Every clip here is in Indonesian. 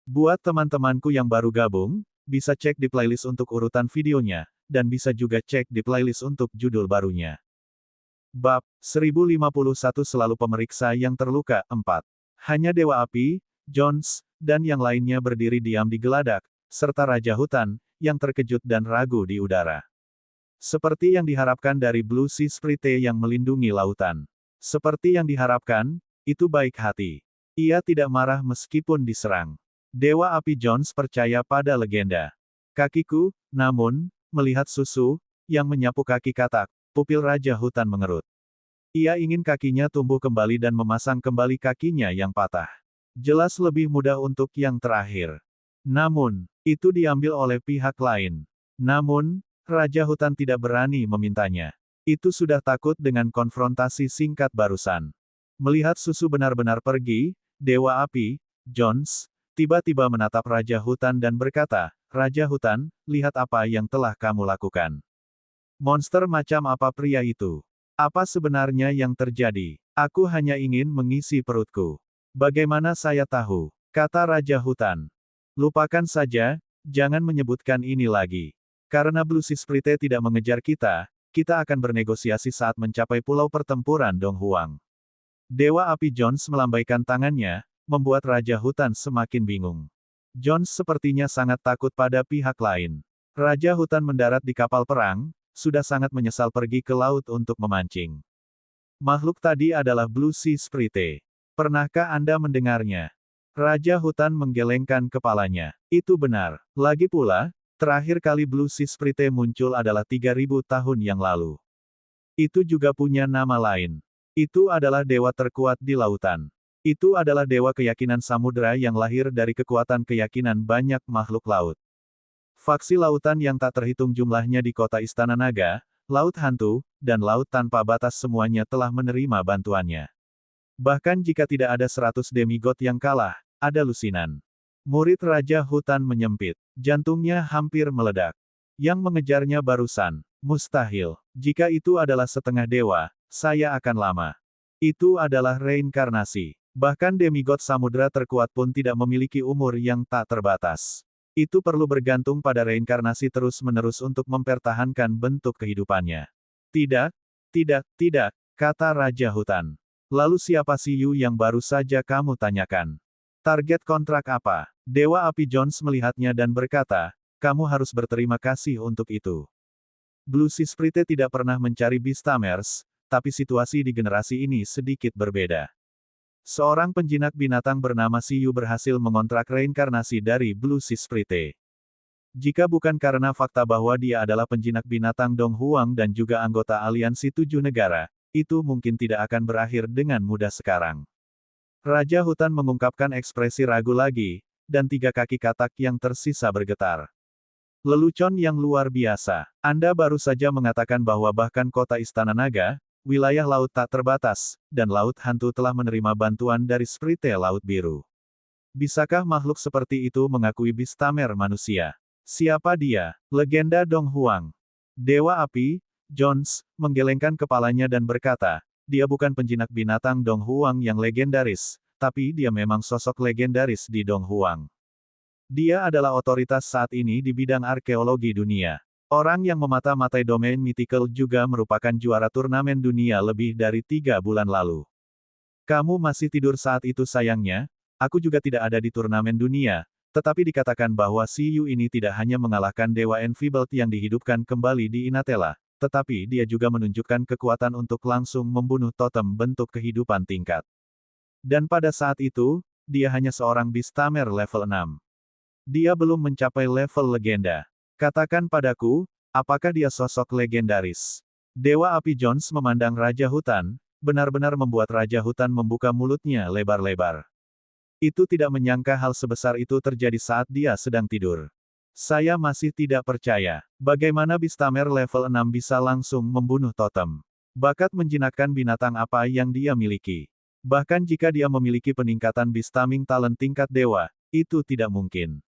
Buat teman-temanku yang baru gabung, bisa cek di playlist untuk urutan videonya, dan bisa juga cek di playlist untuk judul barunya. Bab 1051 Selalu Pemeriksa yang Terluka 4. Hanya Dewa Api, Jones, dan yang lainnya berdiri diam di geladak, serta Raja Hutan, yang terkejut dan ragu di udara. Seperti yang diharapkan dari Blue Sea Sprite yang melindungi lautan. Seperti yang diharapkan, itu baik hati. Ia tidak marah meskipun diserang. Dewa Api Jones percaya pada legenda. Kakiku, namun, melihat susu, yang menyapu kaki katak, pupil Raja Hutan mengerut. Ia ingin kakinya tumbuh kembali dan memasang kembali kakinya yang patah. Jelas lebih mudah untuk yang terakhir. Namun, itu diambil oleh pihak lain. Namun, Raja Hutan tidak berani memintanya. Itu sudah takut dengan konfrontasi singkat barusan. Melihat susu benar-benar pergi, Dewa Api, Jones, tiba-tiba menatap Raja Hutan dan berkata, "Raja Hutan, lihat apa yang telah kamu lakukan. Monster macam apa pria itu? Apa sebenarnya yang terjadi? Aku hanya ingin mengisi perutku. Bagaimana saya tahu?" Kata Raja Hutan. "Lupakan saja, jangan menyebutkan ini lagi. Karena Blue Sea Sprite tidak mengejar kita, kita akan bernegosiasi saat mencapai pulau pertempuran Dong Huang." Dewa Api Jones melambaikan tangannya, membuat Raja Hutan semakin bingung. Jones sepertinya sangat takut pada pihak lain. Raja Hutan mendarat di kapal perang, sudah sangat menyesal pergi ke laut untuk memancing. Makhluk tadi adalah Blue Sea Sprite. Pernahkah Anda mendengarnya? Raja Hutan menggelengkan kepalanya. Itu benar. Lagi pula, terakhir kali Blue Sea Sprite muncul adalah 3000 tahun yang lalu. Itu juga punya nama lain. Itu adalah dewa terkuat di lautan. Itu adalah dewa keyakinan samudera yang lahir dari kekuatan keyakinan banyak makhluk laut. Faksi lautan yang tak terhitung jumlahnya di kota Istana Naga, Laut Hantu, dan Laut Tanpa Batas semuanya telah menerima bantuannya. Bahkan jika tidak ada 100 demigod yang kalah, ada lusinan. Murid Raja Hutan menyempit. Jantungnya hampir meledak. Yang mengejarnya barusan, mustahil. Jika itu adalah setengah dewa, saya akan lama. Itu adalah reinkarnasi. Bahkan demigod samudera terkuat pun tidak memiliki umur yang tak terbatas. Itu perlu bergantung pada reinkarnasi terus-menerus untuk mempertahankan bentuk kehidupannya. Tidak, tidak, kata Raja Hutan. Lalu siapa si Yu yang baru saja kamu tanyakan? Target kontrak apa? Dewa Api Jones melihatnya dan berkata, kamu harus berterima kasih untuk itu. Blue Sea Sprite tidak pernah mencari Beastamers, tapi situasi di generasi ini sedikit berbeda. Seorang penjinak binatang bernama Siyu berhasil mengontrak reinkarnasi dari Blue Sea Sprite. Jika bukan karena fakta bahwa dia adalah penjinak binatang Dong Huang dan juga anggota aliansi 7 negara, itu mungkin tidak akan berakhir dengan mudah sekarang. Raja Hutan mengungkapkan ekspresi ragu lagi, dan 3 kaki katak yang tersisa bergetar. Lelucon yang luar biasa. Anda baru saja mengatakan bahwa bahkan kota Istana Naga, wilayah laut tak terbatas, dan Laut Hantu telah menerima bantuan dari Sprite Laut Biru. Bisakah makhluk seperti itu mengakui Beastamer manusia? Siapa dia? Legenda Dong Huang. Dewa Api, Jones, menggelengkan kepalanya dan berkata, dia bukan penjinak binatang Dong Huang yang legendaris, tapi dia memang sosok legendaris di Dong Huang. Dia adalah otoritas saat ini di bidang arkeologi dunia. Orang yang memata-matai domain mythical juga merupakan juara turnamen dunia lebih dari 3 bulan lalu. Kamu masih tidur saat itu sayangnya, aku juga tidak ada di turnamen dunia, tetapi dikatakan bahwa si Yu ini tidak hanya mengalahkan Dewa Enfeebled yang dihidupkan kembali di Inatella, tetapi dia juga menunjukkan kekuatan untuk langsung membunuh totem bentuk kehidupan tingkat. Dan pada saat itu, dia hanya seorang Beastamer level 6. Dia belum mencapai level legenda. Katakan padaku, apakah dia sosok legendaris? Dewa Api Jones memandang Raja Hutan, benar-benar membuat Raja Hutan membuka mulutnya lebar-lebar. Itu tidak menyangka hal sebesar itu terjadi saat dia sedang tidur. Saya masih tidak percaya, bagaimana Beastamer level 6 bisa langsung membunuh totem. Bakat menjinakkan binatang apa yang dia miliki. Bahkan jika dia memiliki peningkatan Beastaming talent tingkat dewa, itu tidak mungkin.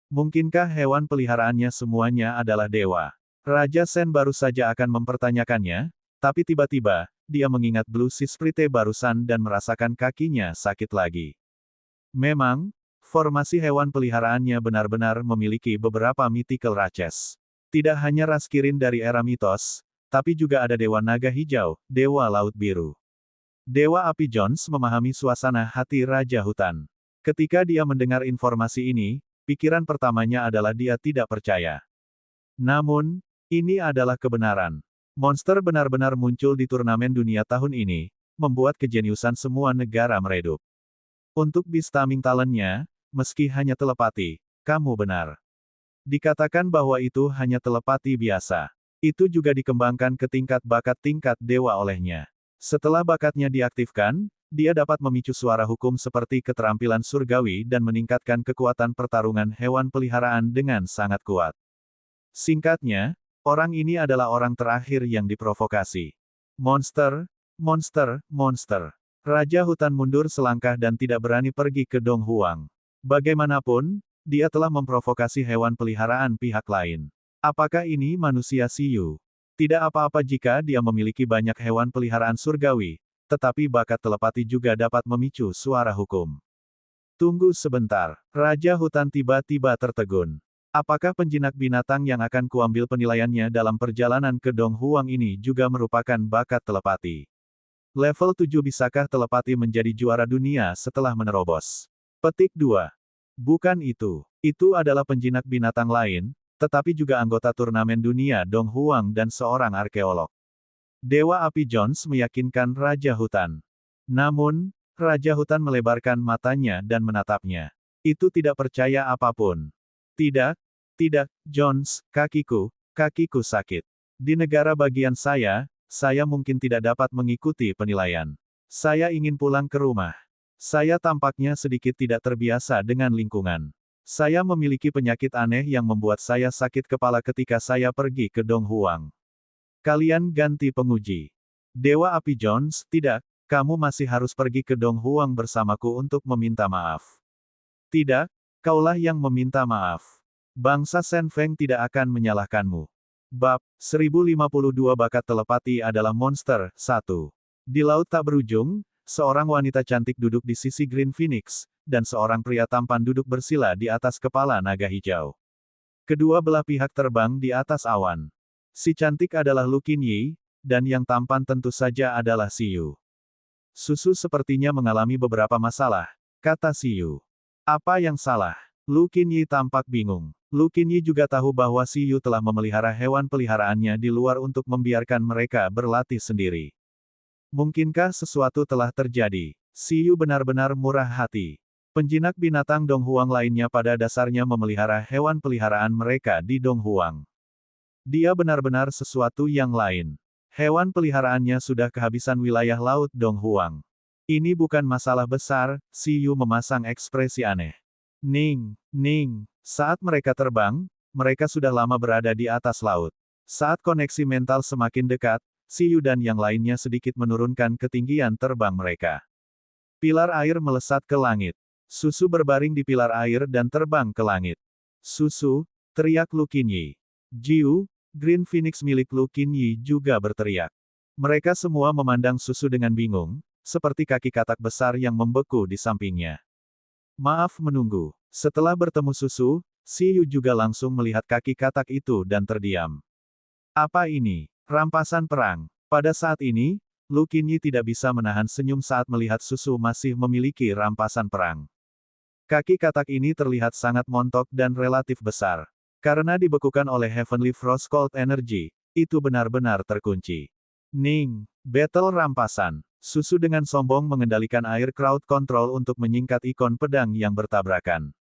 Mungkinkah hewan peliharaannya semuanya adalah dewa? Raja Sen baru saja akan mempertanyakannya, tapi tiba-tiba, dia mengingat Blue Sea Sprite barusan dan merasakan kakinya sakit lagi. Memang, Formasi hewan peliharaannya benar-benar memiliki beberapa mythical races. Tidak hanya ras Kirin dari era mitos, tapi juga ada Dewa Naga Hijau, Dewa Laut Biru. Dewa Api Jones memahami suasana hati Raja Hutan. Ketika dia mendengar informasi ini, pikiran pertamanya adalah dia tidak percaya. Namun, ini adalah kebenaran. Monster benar-benar muncul di turnamen dunia tahun ini, membuat kejeniusan semua negara meredup. Untuk Beastaming talentnya, meski hanya telepati, kamu benar. Dikatakan bahwa itu hanya telepati biasa. Itu juga dikembangkan ke tingkat bakat tingkat dewa olehnya. Setelah bakatnya diaktifkan, dia dapat memicu suara hukum seperti keterampilan surgawi dan meningkatkan kekuatan pertarungan hewan peliharaan dengan sangat kuat. Singkatnya, orang ini adalah orang terakhir yang diprovokasi. Monster, monster, monster. Raja Hutan mundur selangkah dan tidak berani pergi ke Dong Huang. Bagaimanapun, dia telah memprovokasi hewan peliharaan pihak lain. Apakah ini manusia Siyu? Tidak apa-apa jika dia memiliki banyak hewan peliharaan surgawi, tetapi bakat telepati juga dapat memicu suara hukum. Tunggu sebentar, Raja Hutan tiba-tiba tertegun. Apakah penjinak binatang yang akan kuambil penilaiannya dalam perjalanan ke Dong Huang ini juga merupakan bakat telepati? Level 7 bisakah telepati menjadi juara dunia setelah menerobos? Petik 2. Bukan itu. Itu adalah penjinak binatang lain, tetapi juga anggota turnamen dunia Dong Huang dan seorang arkeolog. Dewa Api Jones meyakinkan Raja Hutan. Namun, Raja Hutan melebarkan matanya dan menatapnya. Itu tidak percaya apapun. Tidak, tidak, Jones, kakiku sakit. Di negara bagian saya mungkin tidak dapat mengikuti penilaian. Saya ingin pulang ke rumah. Saya tampaknya sedikit tidak terbiasa dengan lingkungan. Saya memiliki penyakit aneh yang membuat saya sakit kepala ketika saya pergi ke Dong Huang. Kalian ganti penguji. Dewa Api Jones, tidak, kamu masih harus pergi ke Dong Huang bersamaku untuk meminta maaf. Tidak, kaulah yang meminta maaf. Bangsa Shen Feng tidak akan menyalahkanmu. Bab 1052 Bakat Telepati adalah monster. 1. Di laut tak berujung, seorang wanita cantik duduk di sisi Green Phoenix, dan seorang pria tampan duduk bersila di atas kepala naga hijau. Kedua belah pihak terbang di atas awan. Si cantik adalah Lu Qinyi, dan yang tampan tentu saja adalah Siyu. Susu sepertinya mengalami beberapa masalah, kata Siyu. Apa yang salah? Lu Qinyi tampak bingung. Lu Qinyi juga tahu bahwa Siyu telah memelihara hewan peliharaannya di luar untuk membiarkan mereka berlatih sendiri. Mungkinkah sesuatu telah terjadi? Siyu benar-benar murah hati. Penjinak binatang Dong Huang lainnya pada dasarnya memelihara hewan peliharaan mereka di Dong Huang. Dia benar-benar sesuatu yang lain. Hewan peliharaannya sudah kehabisan wilayah laut Dong Huang. Ini bukan masalah besar, Siyu memasang ekspresi aneh. Ning, ning. Saat mereka terbang, mereka sudah lama berada di atas laut. Saat koneksi mental semakin dekat, Siyu dan yang lainnya sedikit menurunkan ketinggian terbang mereka. Pilar air melesat ke langit. Susu berbaring di pilar air dan terbang ke langit. Susu, teriak Lu Qinyi. Jiu, Green Phoenix milik Lu Qinyi juga berteriak. Mereka semua memandang Susu dengan bingung, seperti kaki katak besar yang membeku di sampingnya. Maaf menunggu. Setelah bertemu Susu, Siyu juga langsung melihat kaki katak itu dan terdiam. Apa ini? Rampasan perang. Pada saat ini, Lu Qinyi tidak bisa menahan senyum saat melihat Susu masih memiliki rampasan perang. Kaki katak ini terlihat sangat montok dan relatif besar. Karena dibekukan oleh Heavenly Frost Cold Energy, itu benar-benar terkunci. Ning, battle rampasan. Susu dengan sombong mengendalikan air crowd control untuk menyingkat ikon pedang yang bertabrakan.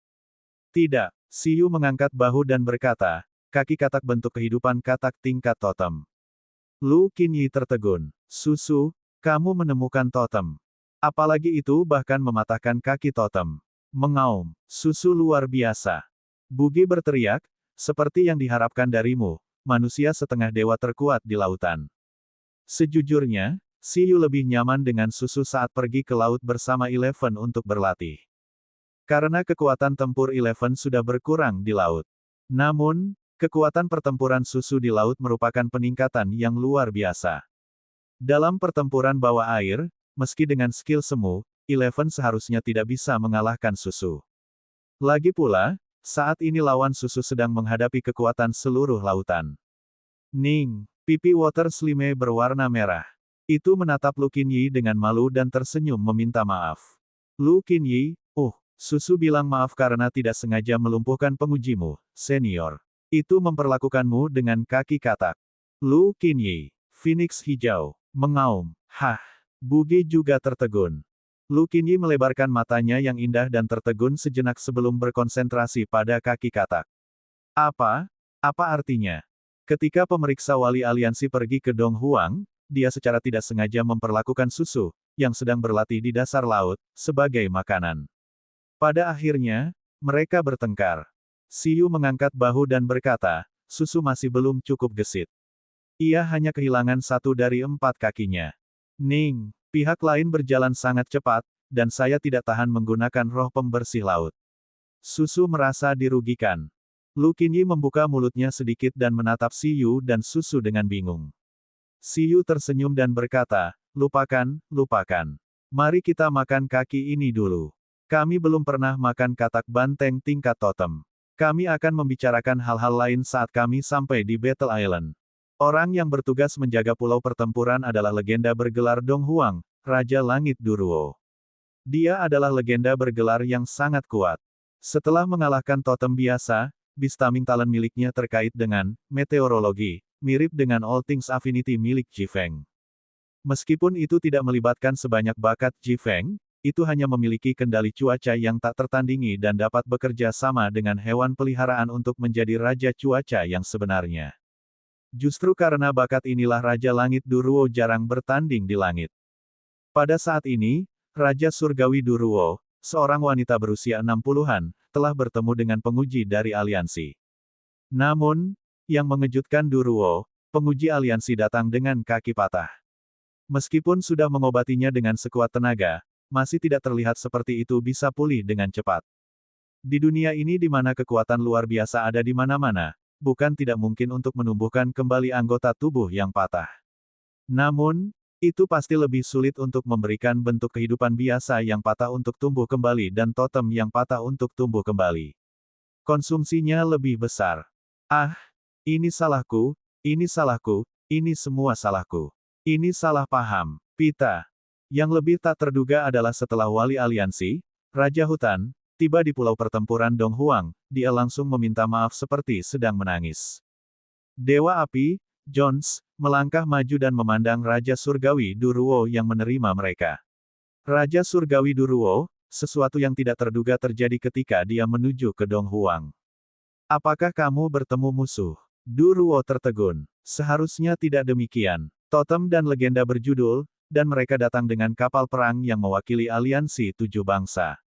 Tidak, Siyu mengangkat bahu dan berkata, kaki katak bentuk kehidupan katak tingkat totem. Lu Qinyi tertegun. Susu, kamu menemukan totem. Apalagi itu bahkan mematahkan kaki totem. Mengaum, Susu luar biasa. Bugi berteriak, seperti yang diharapkan darimu, manusia setengah dewa terkuat di lautan. Sejujurnya, Siyu lebih nyaman dengan Susu saat pergi ke laut bersama Eleven untuk berlatih. Karena kekuatan tempur Eleven sudah berkurang di laut. Namun, kekuatan pertempuran Susu di laut merupakan peningkatan yang luar biasa. Dalam pertempuran bawah air, meski dengan skill semu, Eleven seharusnya tidak bisa mengalahkan Susu. Lagi pula, saat ini lawan susu sedang menghadapi kekuatan seluruh lautan. Ning, pipi Water Slime berwarna merah. Itu menatap Lu Qinyi dengan malu dan tersenyum meminta maaf. Lu Qinyi, susu bilang maaf karena tidak sengaja melumpuhkan pengujimu, senior. Itu memperlakukanmu dengan kaki katak. Lu Qinyi, Phoenix hijau, mengaum, hah. Bugi juga tertegun. Lu Qinyi melebarkan matanya yang indah dan tertegun sejenak sebelum berkonsentrasi pada kaki katak. Apa? Apa artinya? Ketika pemeriksa wali aliansi pergi ke Dong Huang, dia secara tidak sengaja memperlakukan susu, yang sedang berlatih di dasar laut, sebagai makanan. Pada akhirnya, mereka bertengkar. Siyu mengangkat bahu dan berkata, susu masih belum cukup gesit. Ia hanya kehilangan 1 dari 4 kakinya. Ning, pihak lain berjalan sangat cepat, dan saya tidak tahan menggunakan roh pembersih laut. Susu merasa dirugikan. Lu Qinyi membuka mulutnya sedikit dan menatap Siyu dan susu dengan bingung. Siyu tersenyum dan berkata, lupakan. Mari kita makan kaki ini dulu. Kami belum pernah makan katak banteng tingkat totem. Kami akan membicarakan hal-hal lain saat kami sampai di Battle Island. Orang yang bertugas menjaga pulau pertempuran adalah legenda bergelar Dong Huang, Raja Langit Duruo. Dia adalah legenda bergelar yang sangat kuat. Setelah mengalahkan totem biasa, Bistaming talent miliknya terkait dengan meteorologi, mirip dengan All Things Affinity milik Ji Feng. Meskipun itu tidak melibatkan sebanyak bakat Ji Feng, itu hanya memiliki kendali cuaca yang tak tertandingi dan dapat bekerja sama dengan hewan peliharaan untuk menjadi raja cuaca yang sebenarnya. Justru karena bakat inilah Raja Langit Duruo jarang bertanding di langit. Pada saat ini, Raja Surgawi Duruo, seorang wanita berusia 60-an, telah bertemu dengan penguji dari aliansi. Namun, yang mengejutkan Duruo, penguji aliansi datang dengan kaki patah. Meskipun sudah mengobatinya dengan sekuat tenaga, masih tidak terlihat seperti itu bisa pulih dengan cepat. Di dunia ini di mana kekuatan luar biasa ada di mana-mana, bukan tidak mungkin untuk menumbuhkan kembali anggota tubuh yang patah. Namun, itu pasti lebih sulit untuk memberikan bentuk kehidupan biasa yang patah untuk tumbuh kembali dan totem yang patah untuk tumbuh kembali. Konsumsinya lebih besar. Ah, ini salahku, ini semua salahku. Ini salah paham, Pita. Yang lebih tak terduga adalah setelah wali aliansi, Raja Hutan, tiba di pulau pertempuran Dong Huang, dia langsung meminta maaf seperti sedang menangis. Dewa Api, Jones, melangkah maju dan memandang Raja Surgawi Duruo yang menerima mereka. Raja Surgawi Duruo, sesuatu yang tidak terduga terjadi ketika dia menuju ke Dong Huang. Apakah kamu bertemu musuh? Duruo tertegun. Seharusnya tidak demikian. Totem dan legenda berjudul, dan mereka datang dengan kapal perang yang mewakili aliansi 7 bangsa.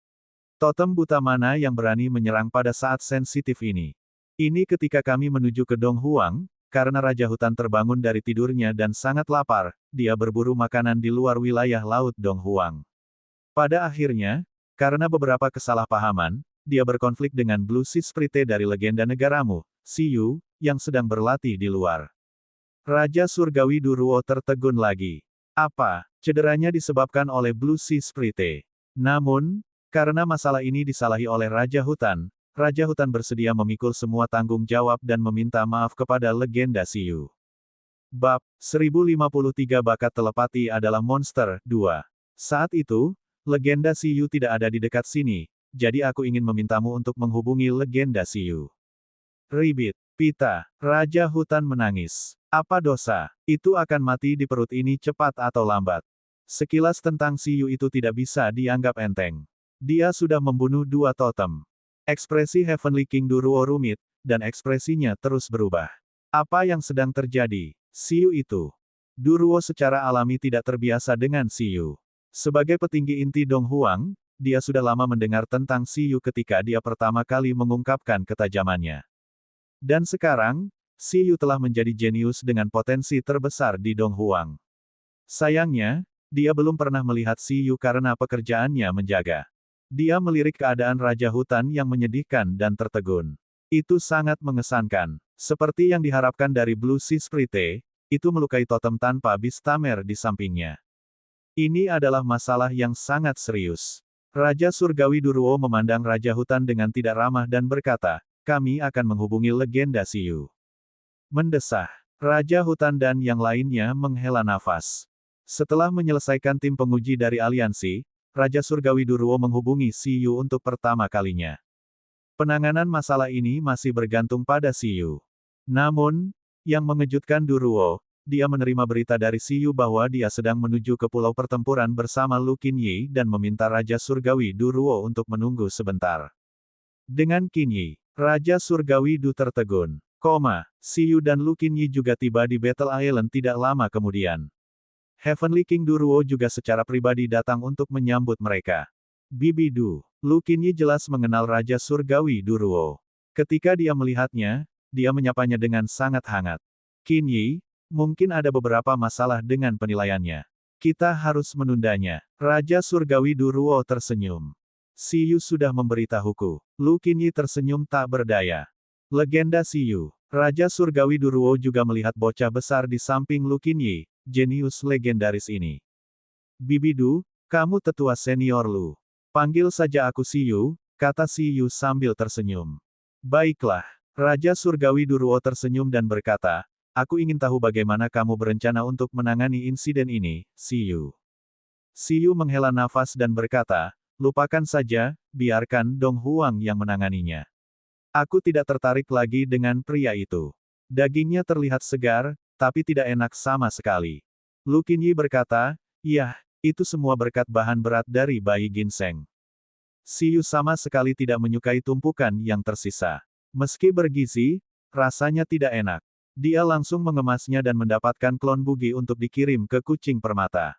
Totem buta mana yang berani menyerang pada saat sensitif ini? Ini ketika kami menuju ke Dong Huang, karena Raja Hutan terbangun dari tidurnya dan sangat lapar, dia berburu makanan di luar wilayah Laut Dong Huang. Pada akhirnya, karena beberapa kesalahpahaman, dia berkonflik dengan Blue Sea Sprite dari legenda negaramu, Siyu, yang sedang berlatih di luar. Raja Surgawi Duruo tertegun lagi. Apa? Cederanya disebabkan oleh Blue Sea Sprite. Namun, karena masalah ini disalahi oleh Raja Hutan bersedia memikul semua tanggung jawab dan meminta maaf kepada legenda Siyu. Bab 1053 Bakat Telepati adalah Monster 2. Saat itu, legenda Siyu tidak ada di dekat sini, jadi aku ingin memintamu untuk menghubungi legenda Siyu. Ribit, Pita, Raja Hutan menangis. Apa dosa? Itu akan mati di perut ini cepat atau lambat. Sekilas tentang Siyu itu tidak bisa dianggap enteng. Dia sudah membunuh 2 totem. Ekspresi Heavenly King Duruo rumit, dan ekspresinya terus berubah. Apa yang sedang terjadi? Siyu itu. Duruo secara alami tidak terbiasa dengan Siyu. Sebagai petinggi inti Dong Huang, dia sudah lama mendengar tentang Siyu ketika dia pertama kali mengungkapkan ketajamannya. Dan sekarang, Siyu telah menjadi jenius dengan potensi terbesar di Dong Huang. Sayangnya, dia belum pernah melihat Siyu karena pekerjaannya menjaga. Dia melirik keadaan Raja Hutan yang menyedihkan dan tertegun. Itu sangat mengesankan. Seperti yang diharapkan dari Blue Sea Sprite, itu melukai totem tanpa Bistamer di sampingnya. Ini adalah masalah yang sangat serius. Raja Surgawi Duruo memandang Raja Hutan dengan tidak ramah dan berkata, kami akan menghubungi legenda Siyu. Mendesah. Raja Hutan dan yang lainnya menghela nafas. Setelah menyelesaikan tim penguji dari aliansi, Raja Surgawi Duruo menghubungi Siyu untuk pertama kalinya. Penanganan masalah ini masih bergantung pada Siyu. Namun, yang mengejutkan Duruo, dia menerima berita dari Siyu bahwa dia sedang menuju ke pulau pertempuran bersama Lu Qinyi dan meminta Raja Surgawi Duruo untuk menunggu sebentar. Dengan Qinyi, Raja Surgawi Du tertegun. Siyu dan Lu Qinyi juga tiba di Battle Island tidak lama kemudian. Heavenly King Duruo juga secara pribadi datang untuk menyambut mereka. Bibi Du, Lu Qinyi jelas mengenal Raja Surgawi Duruo. Ketika dia melihatnya, dia menyapanya dengan sangat hangat. Qinyi, mungkin ada beberapa masalah dengan penilaiannya. Kita harus menundanya. Raja Surgawi Duruo tersenyum. Siyu sudah memberitahuku. Lu Qinyi tersenyum tak berdaya. Legenda Siyu. Raja Surgawi Duruo juga melihat bocah besar di samping Lu Qinyi, jenius legendaris ini. Bibi Du, kamu tetua senior Lu. Panggil saja aku Siyu, kata Siyu sambil tersenyum. Baiklah. Raja Surgawi Duruo tersenyum dan berkata, aku ingin tahu bagaimana kamu berencana untuk menangani insiden ini, Siyu. Siyu menghela nafas dan berkata, lupakan saja, biarkan Dong Huang yang menanganinya. Aku tidak tertarik lagi dengan pria itu. Dagingnya terlihat segar, tapi tidak enak sama sekali. Lu Qinyi berkata, yah, itu semua berkat bahan berat dari bayi ginseng. Siyu sama sekali tidak menyukai tumpukan yang tersisa. Meski bergizi, rasanya tidak enak. Dia langsung mengemasnya dan mendapatkan klon bugi untuk dikirim ke kucing permata.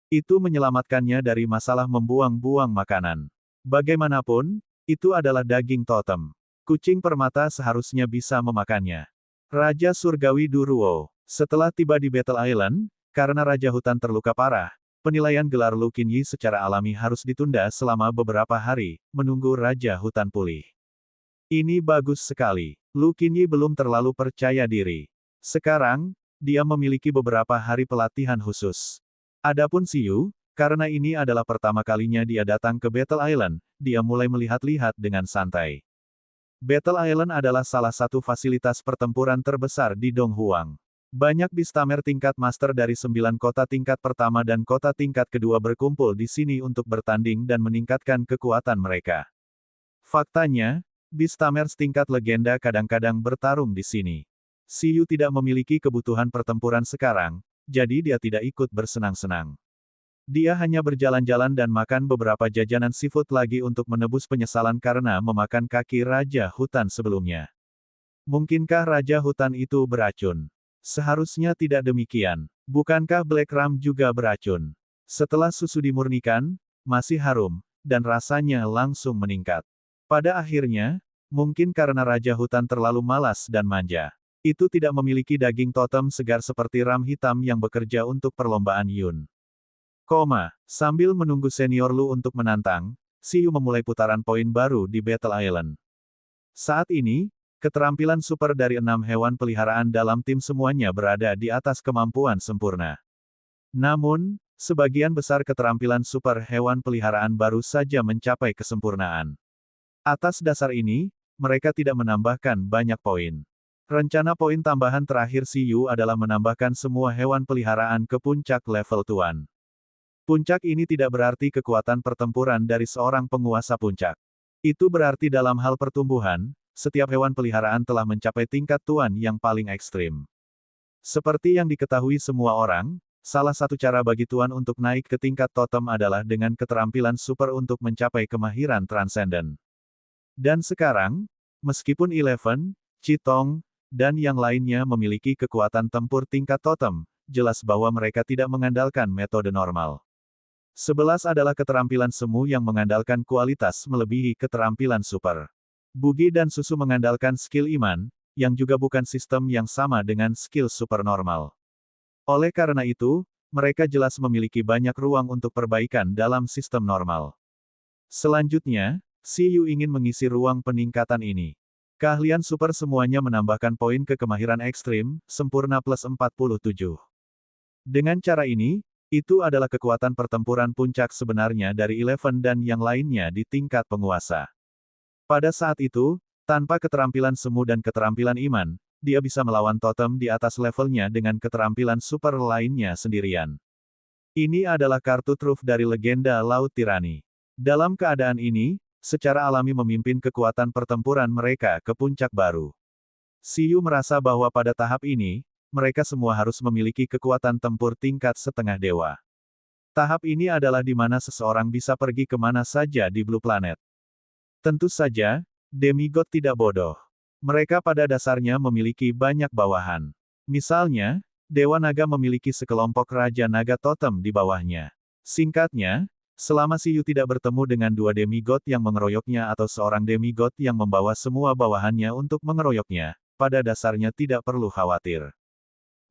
Itu menyelamatkannya dari masalah membuang-buang makanan. Bagaimanapun, itu adalah daging totem. Kucing permata seharusnya bisa memakannya. Raja Surgawi Duruo. Setelah tiba di Battle Island, karena Raja Hutan terluka parah, penilaian gelar Lu Qinyi secara alami harus ditunda selama beberapa hari, menunggu Raja Hutan pulih. Ini bagus sekali. Lu Qinyi belum terlalu percaya diri. Sekarang, dia memiliki beberapa hari pelatihan khusus. Adapun Siyu, karena ini adalah pertama kalinya dia datang ke Battle Island, dia mulai melihat-lihat dengan santai. Battle Island adalah salah satu fasilitas pertempuran terbesar di Dong Huang. Banyak Beastamer tingkat master dari 9 kota tingkat pertama dan kota tingkat kedua berkumpul di sini untuk bertanding dan meningkatkan kekuatan mereka. Faktanya, Beastamer tingkat legenda kadang-kadang bertarung di sini. Siyu tidak memiliki kebutuhan pertempuran sekarang, jadi dia tidak ikut bersenang-senang. Dia hanya berjalan-jalan dan makan beberapa jajanan seafood lagi untuk menebus penyesalan karena memakan kaki Raja Hutan sebelumnya. Mungkinkah Raja Hutan itu beracun? Seharusnya tidak demikian. Bukankah Black Ram juga beracun? Setelah susu dimurnikan, masih harum, dan rasanya langsung meningkat. Pada akhirnya, mungkin karena Raja Hutan terlalu malas dan manja. Itu tidak memiliki daging totem segar seperti ram hitam yang bekerja untuk perlombaan Yun. Sambil menunggu senior Lu untuk menantang, Siyu memulai putaran poin baru di Battle Island. Saat ini, keterampilan super dari 6 hewan peliharaan dalam tim semuanya berada di atas kemampuan sempurna. Namun, sebagian besar keterampilan super hewan peliharaan baru saja mencapai kesempurnaan. Atas dasar ini, mereka tidak menambahkan banyak poin. Rencana poin tambahan terakhir Siyu adalah menambahkan semua hewan peliharaan ke puncak level Tuan. Puncak ini tidak berarti kekuatan pertempuran dari seorang penguasa puncak. Itu berarti dalam hal pertumbuhan, setiap hewan peliharaan telah mencapai tingkat Tuan yang paling ekstrim. Seperti yang diketahui semua orang, salah satu cara bagi Tuan untuk naik ke tingkat totem adalah dengan keterampilan super untuk mencapai kemahiran transenden. Dan sekarang, meskipun Eleven, Chitong, dan yang lainnya memiliki kekuatan tempur tingkat totem, jelas bahwa mereka tidak mengandalkan metode normal. 11 adalah keterampilan semu yang mengandalkan kualitas melebihi keterampilan super. Bugi dan susu mengandalkan skill iman, yang juga bukan sistem yang sama dengan skill super normal. Oleh karena itu, mereka jelas memiliki banyak ruang untuk perbaikan dalam sistem normal. Selanjutnya, Siyu ingin mengisi ruang peningkatan ini. Keahlian super semuanya menambahkan poin ke kemahiran ekstrim, sempurna plus 47. Dengan cara ini, Itu adalah kekuatan pertempuran puncak sebenarnya dari Eleven dan yang lainnya di tingkat penguasa. Pada saat itu, tanpa keterampilan semu dan keterampilan iman, dia bisa melawan totem di atas levelnya dengan keterampilan super lainnya sendirian. Ini adalah kartu truf dari legenda Laut Tirani. Dalam keadaan ini, secara alami memimpin kekuatan pertempuran mereka ke puncak baru. Siyu merasa bahwa pada tahap ini, mereka semua harus memiliki kekuatan tempur tingkat setengah dewa. Tahap ini adalah di mana seseorang bisa pergi kemana saja di Blue Planet. Tentu saja, demigod tidak bodoh. Mereka pada dasarnya memiliki banyak bawahan. Misalnya, Dewa Naga memiliki sekelompok Raja Naga Totem di bawahnya. Singkatnya, selama Siyu tidak bertemu dengan dua demigod yang mengeroyoknya atau seorang demigod yang membawa semua bawahannya untuk mengeroyoknya, pada dasarnya tidak perlu khawatir.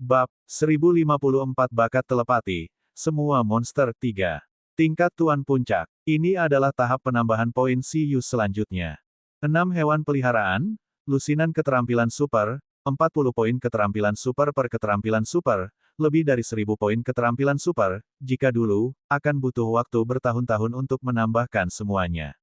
Bab 1054 Bakat Telepati, Semua Monster 3. Tingkat Tuan Puncak. Ini adalah tahap penambahan poin Siyu selanjutnya. 6 hewan peliharaan, lusinan keterampilan super, 40 poin keterampilan super per keterampilan super, lebih dari 1000 poin keterampilan super, jika dulu, akan butuh waktu bertahun-tahun untuk menambahkan semuanya.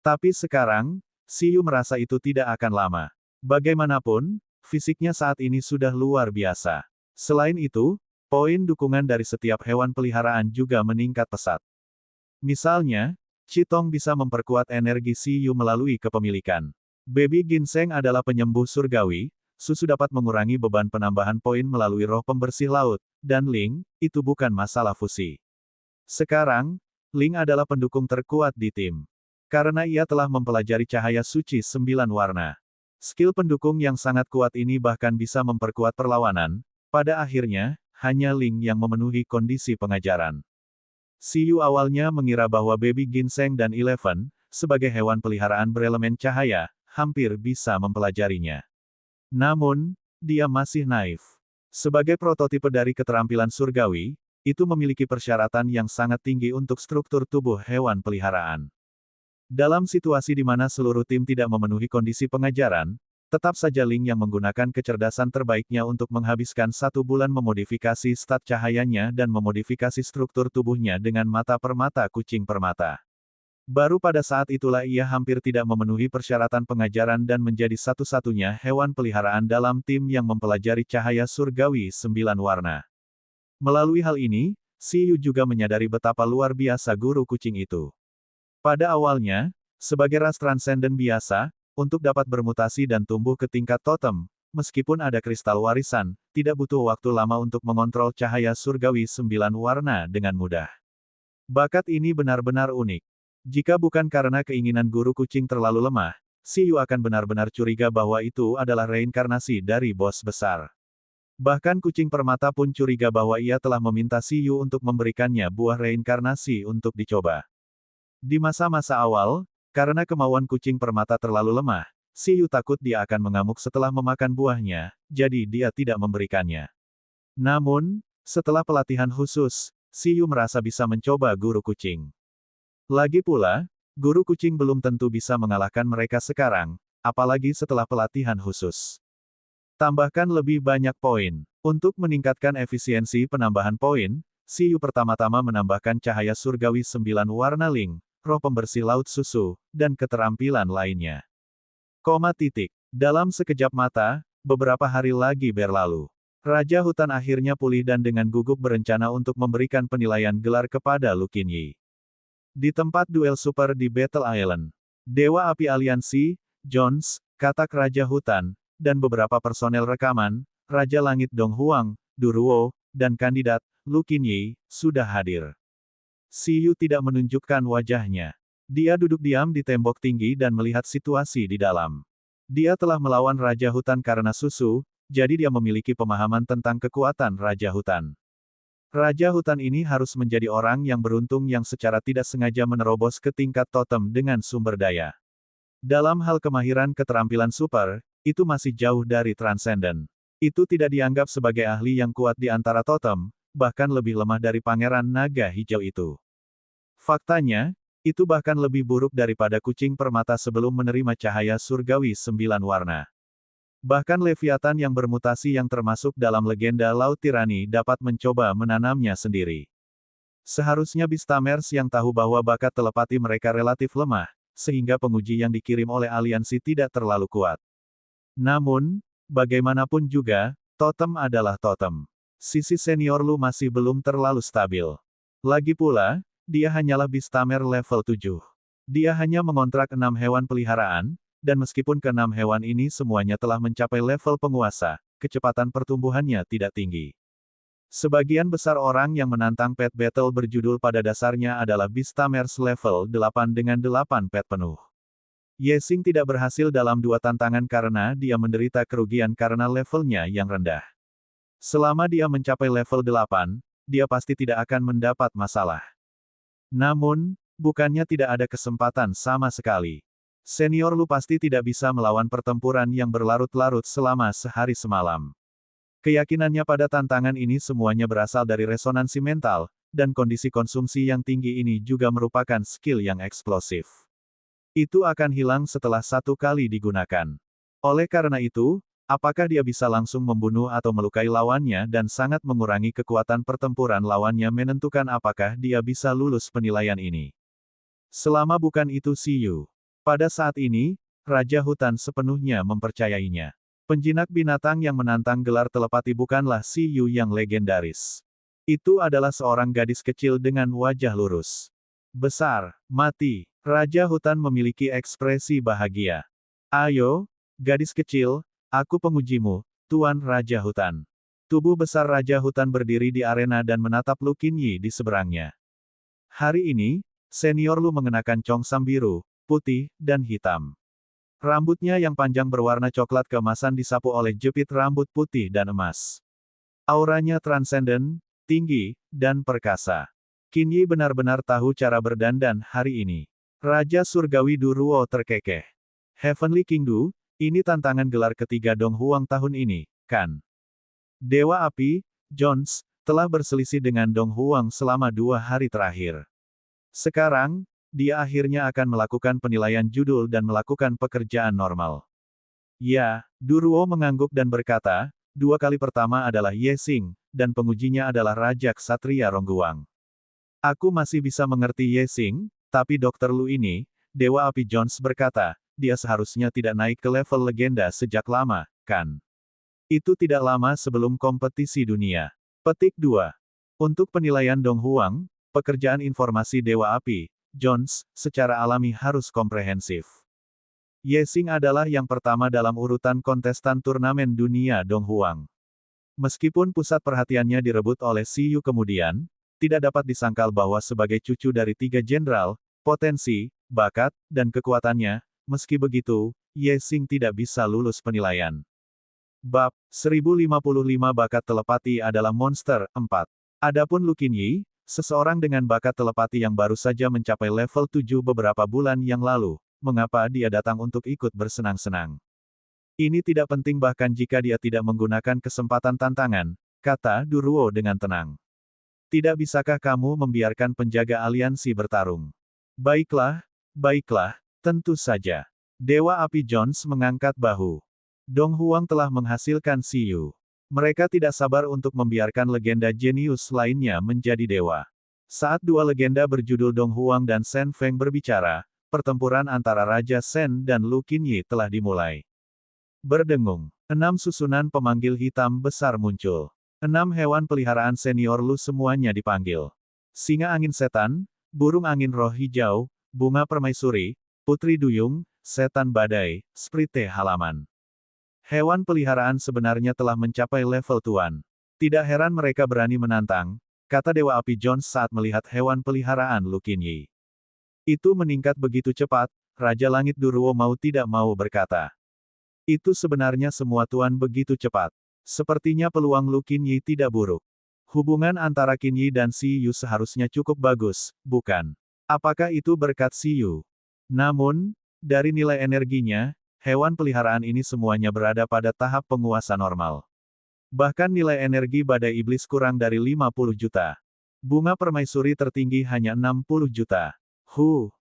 Tapi sekarang, Siyu merasa itu tidak akan lama. Bagaimanapun, fisiknya saat ini sudah luar biasa. Selain itu, poin dukungan dari setiap hewan peliharaan juga meningkat pesat. Misalnya, Chitong bisa memperkuat energi Siyu melalui kepemilikan. Baby Ginseng adalah penyembuh surgawi, susu dapat mengurangi beban penambahan poin melalui roh pembersih laut, dan Ling, itu bukan masalah fusi. Sekarang, Ling adalah pendukung terkuat di tim. Karena ia telah mempelajari cahaya suci 9 warna. Skill pendukung yang sangat kuat ini bahkan bisa memperkuat perlawanan. Pada akhirnya, hanya Ling yang memenuhi kondisi pengajaran. Siyu awalnya mengira bahwa Baby Ginseng dan Eleven, sebagai hewan peliharaan berelemen cahaya, hampir bisa mempelajarinya. Namun, dia masih naif. Sebagai prototipe dari keterampilan surgawi, itu memiliki persyaratan yang sangat tinggi untuk struktur tubuh hewan peliharaan. Dalam situasi di mana seluruh tim tidak memenuhi kondisi pengajaran, tetap saja Ling yang menggunakan kecerdasan terbaiknya untuk menghabiskan 1 bulan memodifikasi stat cahayanya dan memodifikasi struktur tubuhnya dengan mata permata kucing permata. Baru pada saat itulah ia hampir tidak memenuhi persyaratan pengajaran dan menjadi satu-satunya hewan peliharaan dalam tim yang mempelajari cahaya surgawi 9 warna. Melalui hal ini, Siyu juga menyadari betapa luar biasa guru kucing itu. Pada awalnya, sebagai ras transenden biasa, untuk dapat bermutasi dan tumbuh ke tingkat totem, meskipun ada kristal warisan, tidak butuh waktu lama untuk mengontrol cahaya surgawi 9 warna dengan mudah. Bakat ini benar-benar unik. Jika bukan karena keinginan guru kucing terlalu lemah, Siyu akan benar-benar curiga bahwa itu adalah reinkarnasi dari bos besar. Bahkan kucing permata pun curiga bahwa ia telah meminta Siyu untuk memberikannya buah reinkarnasi untuk dicoba. Di masa-masa awal, karena kemauan kucing permata terlalu lemah, Siyu takut dia akan mengamuk setelah memakan buahnya, jadi dia tidak memberikannya. Namun, setelah pelatihan khusus, Siyu merasa bisa mencoba guru kucing. Lagi pula, guru kucing belum tentu bisa mengalahkan mereka sekarang, apalagi setelah pelatihan khusus. Tambahkan lebih banyak poin. Untuk meningkatkan efisiensi penambahan poin, Siyu pertama-tama menambahkan cahaya surgawi 9 warna Ling, roh pembersih laut susu, dan keterampilan lainnya. Dalam sekejap mata, beberapa hari lagi berlalu. Raja Hutan akhirnya pulih dan dengan gugup berencana untuk memberikan penilaian gelar kepada Lu Qinyi. Di tempat duel super di Battle Island, Dewa Api Aliansi, Jones, Katak Raja Hutan, dan beberapa personel rekaman, Raja Langit Dong Huang, Duruo, dan kandidat, Lu Qinyi, sudah hadir. Siyu tidak menunjukkan wajahnya. Dia duduk diam di tembok tinggi dan melihat situasi di dalam. Dia telah melawan Raja Hutan karena susu, jadi dia memiliki pemahaman tentang kekuatan Raja Hutan. Raja Hutan ini harus menjadi orang yang beruntung yang secara tidak sengaja menerobos ke tingkat totem dengan sumber daya. Dalam hal kemahiran keterampilan super, itu masih jauh dari transenden. Itu tidak dianggap sebagai ahli yang kuat di antara totem, bahkan lebih lemah dari Pangeran Naga Hijau itu. Faktanya, itu bahkan lebih buruk daripada kucing permata sebelum menerima cahaya surgawi 9 warna. Bahkan Leviathan yang bermutasi yang termasuk dalam legenda Laut Tirani dapat mencoba menanamnya sendiri. Seharusnya Beastamers yang tahu bahwa bakat telepati mereka relatif lemah, sehingga penguji yang dikirim oleh aliansi tidak terlalu kuat. Namun, bagaimanapun juga, totem adalah totem. Sisi senior Lu masih belum terlalu stabil. Lagi pula, dia hanyalah Beastamer level 7. Dia hanya mengontrak 6 hewan peliharaan, dan meskipun ke-6 hewan ini semuanya telah mencapai level penguasa, kecepatan pertumbuhannya tidak tinggi. Sebagian besar orang yang menantang pet battle berjudul pada dasarnya adalah Beastamers level 8 dengan 8 pet penuh. Yexing tidak berhasil dalam 2 tantangan karena dia menderita kerugian karena levelnya yang rendah. Selama dia mencapai level 8, dia pasti tidak akan mendapat masalah. Namun, bukannya tidak ada kesempatan sama sekali. Senior Lu pasti tidak bisa melawan pertempuran yang berlarut-larut selama sehari semalam. Keyakinannya pada tantangan ini semuanya berasal dari resonansi mental, dan kondisi konsumsi yang tinggi ini juga merupakan skill yang eksplosif. Itu akan hilang setelah 1 kali digunakan. Oleh karena itu, apakah dia bisa langsung membunuh atau melukai lawannya dan sangat mengurangi kekuatan pertempuran lawannya menentukan apakah dia bisa lulus penilaian ini. Selama bukan itu Xiyu. Pada saat ini, Raja Hutan sepenuhnya mempercayainya. Penjinak binatang yang menantang gelar telepati bukanlah Xiyu yang legendaris. Itu adalah seorang gadis kecil dengan wajah lurus. Besar, mati. Raja Hutan memiliki ekspresi bahagia. Ayo, gadis kecil, aku pengujimu, Tuan Raja Hutan. Tubuh besar Raja Hutan berdiri di arena dan menatap Lu Qinyi di seberangnya. Hari ini, senior Lu mengenakan congsam biru, putih, dan hitam. Rambutnya yang panjang berwarna coklat keemasan disapu oleh jepit rambut putih dan emas. Auranya transenden, tinggi, dan perkasa. Qinyi benar-benar tahu cara berdandan hari ini. Raja Surgawi Duruo terkekeh. Heavenly King Du, ini tantangan gelar ketiga Dong Huang tahun ini, kan? Dewa Api, Jones, telah berselisih dengan Dong Huang selama 2 hari terakhir. Sekarang, dia akhirnya akan melakukan penilaian judul dan melakukan pekerjaan normal. Ya, Duruo mengangguk dan berkata, 2 kali pertama adalah Yexing, dan pengujinya adalah Raja Ksatria Rongguang. Aku masih bisa mengerti Yexing, tapi Dr. Lu ini, Dewa Api Jones berkata, dia seharusnya tidak naik ke level legenda sejak lama, kan? Itu tidak lama sebelum kompetisi dunia. Petik 2. Untuk penilaian Dong Huang, pekerjaan informasi Dewa Api, Jones, secara alami harus komprehensif. Yexing adalah yang pertama dalam urutan kontestan turnamen dunia Dong Huang. Meskipun pusat perhatiannya direbut oleh Xiyu kemudian, tidak dapat disangkal bahwa sebagai cucu dari 3 jenderal, potensi, bakat, dan kekuatannya, meski begitu, Yexing tidak bisa lulus penilaian. Bab 1055 Bakat Telepati adalah Monster 4. Adapun Lu Qinyi, seseorang dengan bakat telepati yang baru saja mencapai level 7 beberapa bulan yang lalu, mengapa dia datang untuk ikut bersenang-senang? Ini tidak penting bahkan jika dia tidak menggunakan kesempatan tantangan, kata Duruo dengan tenang. Tidak bisakah kamu membiarkan penjaga aliansi bertarung? Baiklah, baiklah, tentu saja. Dewa Api Jones mengangkat bahu. Dong Huang telah menghasilkan Xiyu. Mereka tidak sabar untuk membiarkan legenda jenius lainnya menjadi dewa. Saat 2 legenda berjudul Dong Huang dan Shen Feng berbicara, pertempuran antara Raja Shen dan Lu Qinyi telah dimulai. Berdengung, 6 susunan pemanggil hitam besar muncul. 6 hewan peliharaan senior Lu semuanya dipanggil. Singa angin setan, burung angin roh hijau, bunga permaisuri, putri duyung, setan badai, sprite halaman. Hewan peliharaan sebenarnya telah mencapai level tuan. Tidak heran mereka berani menantang, kata Dewa Api Jones saat melihat hewan peliharaan Lu Qinyi. Itu meningkat begitu cepat, Raja Langit Duruo mau tidak mau berkata. Itu sebenarnya semua tuan begitu cepat. Sepertinya peluang Lu Qinyi tidak buruk. Hubungan antara Qinyi dan Xiyu seharusnya cukup bagus, bukan? Apakah itu berkat Xiyu? Namun, dari nilai energinya, hewan peliharaan ini semuanya berada pada tahap penguasa normal. Bahkan nilai energi badai iblis kurang dari 50 juta. Bunga permaisuri tertinggi hanya 60 juta.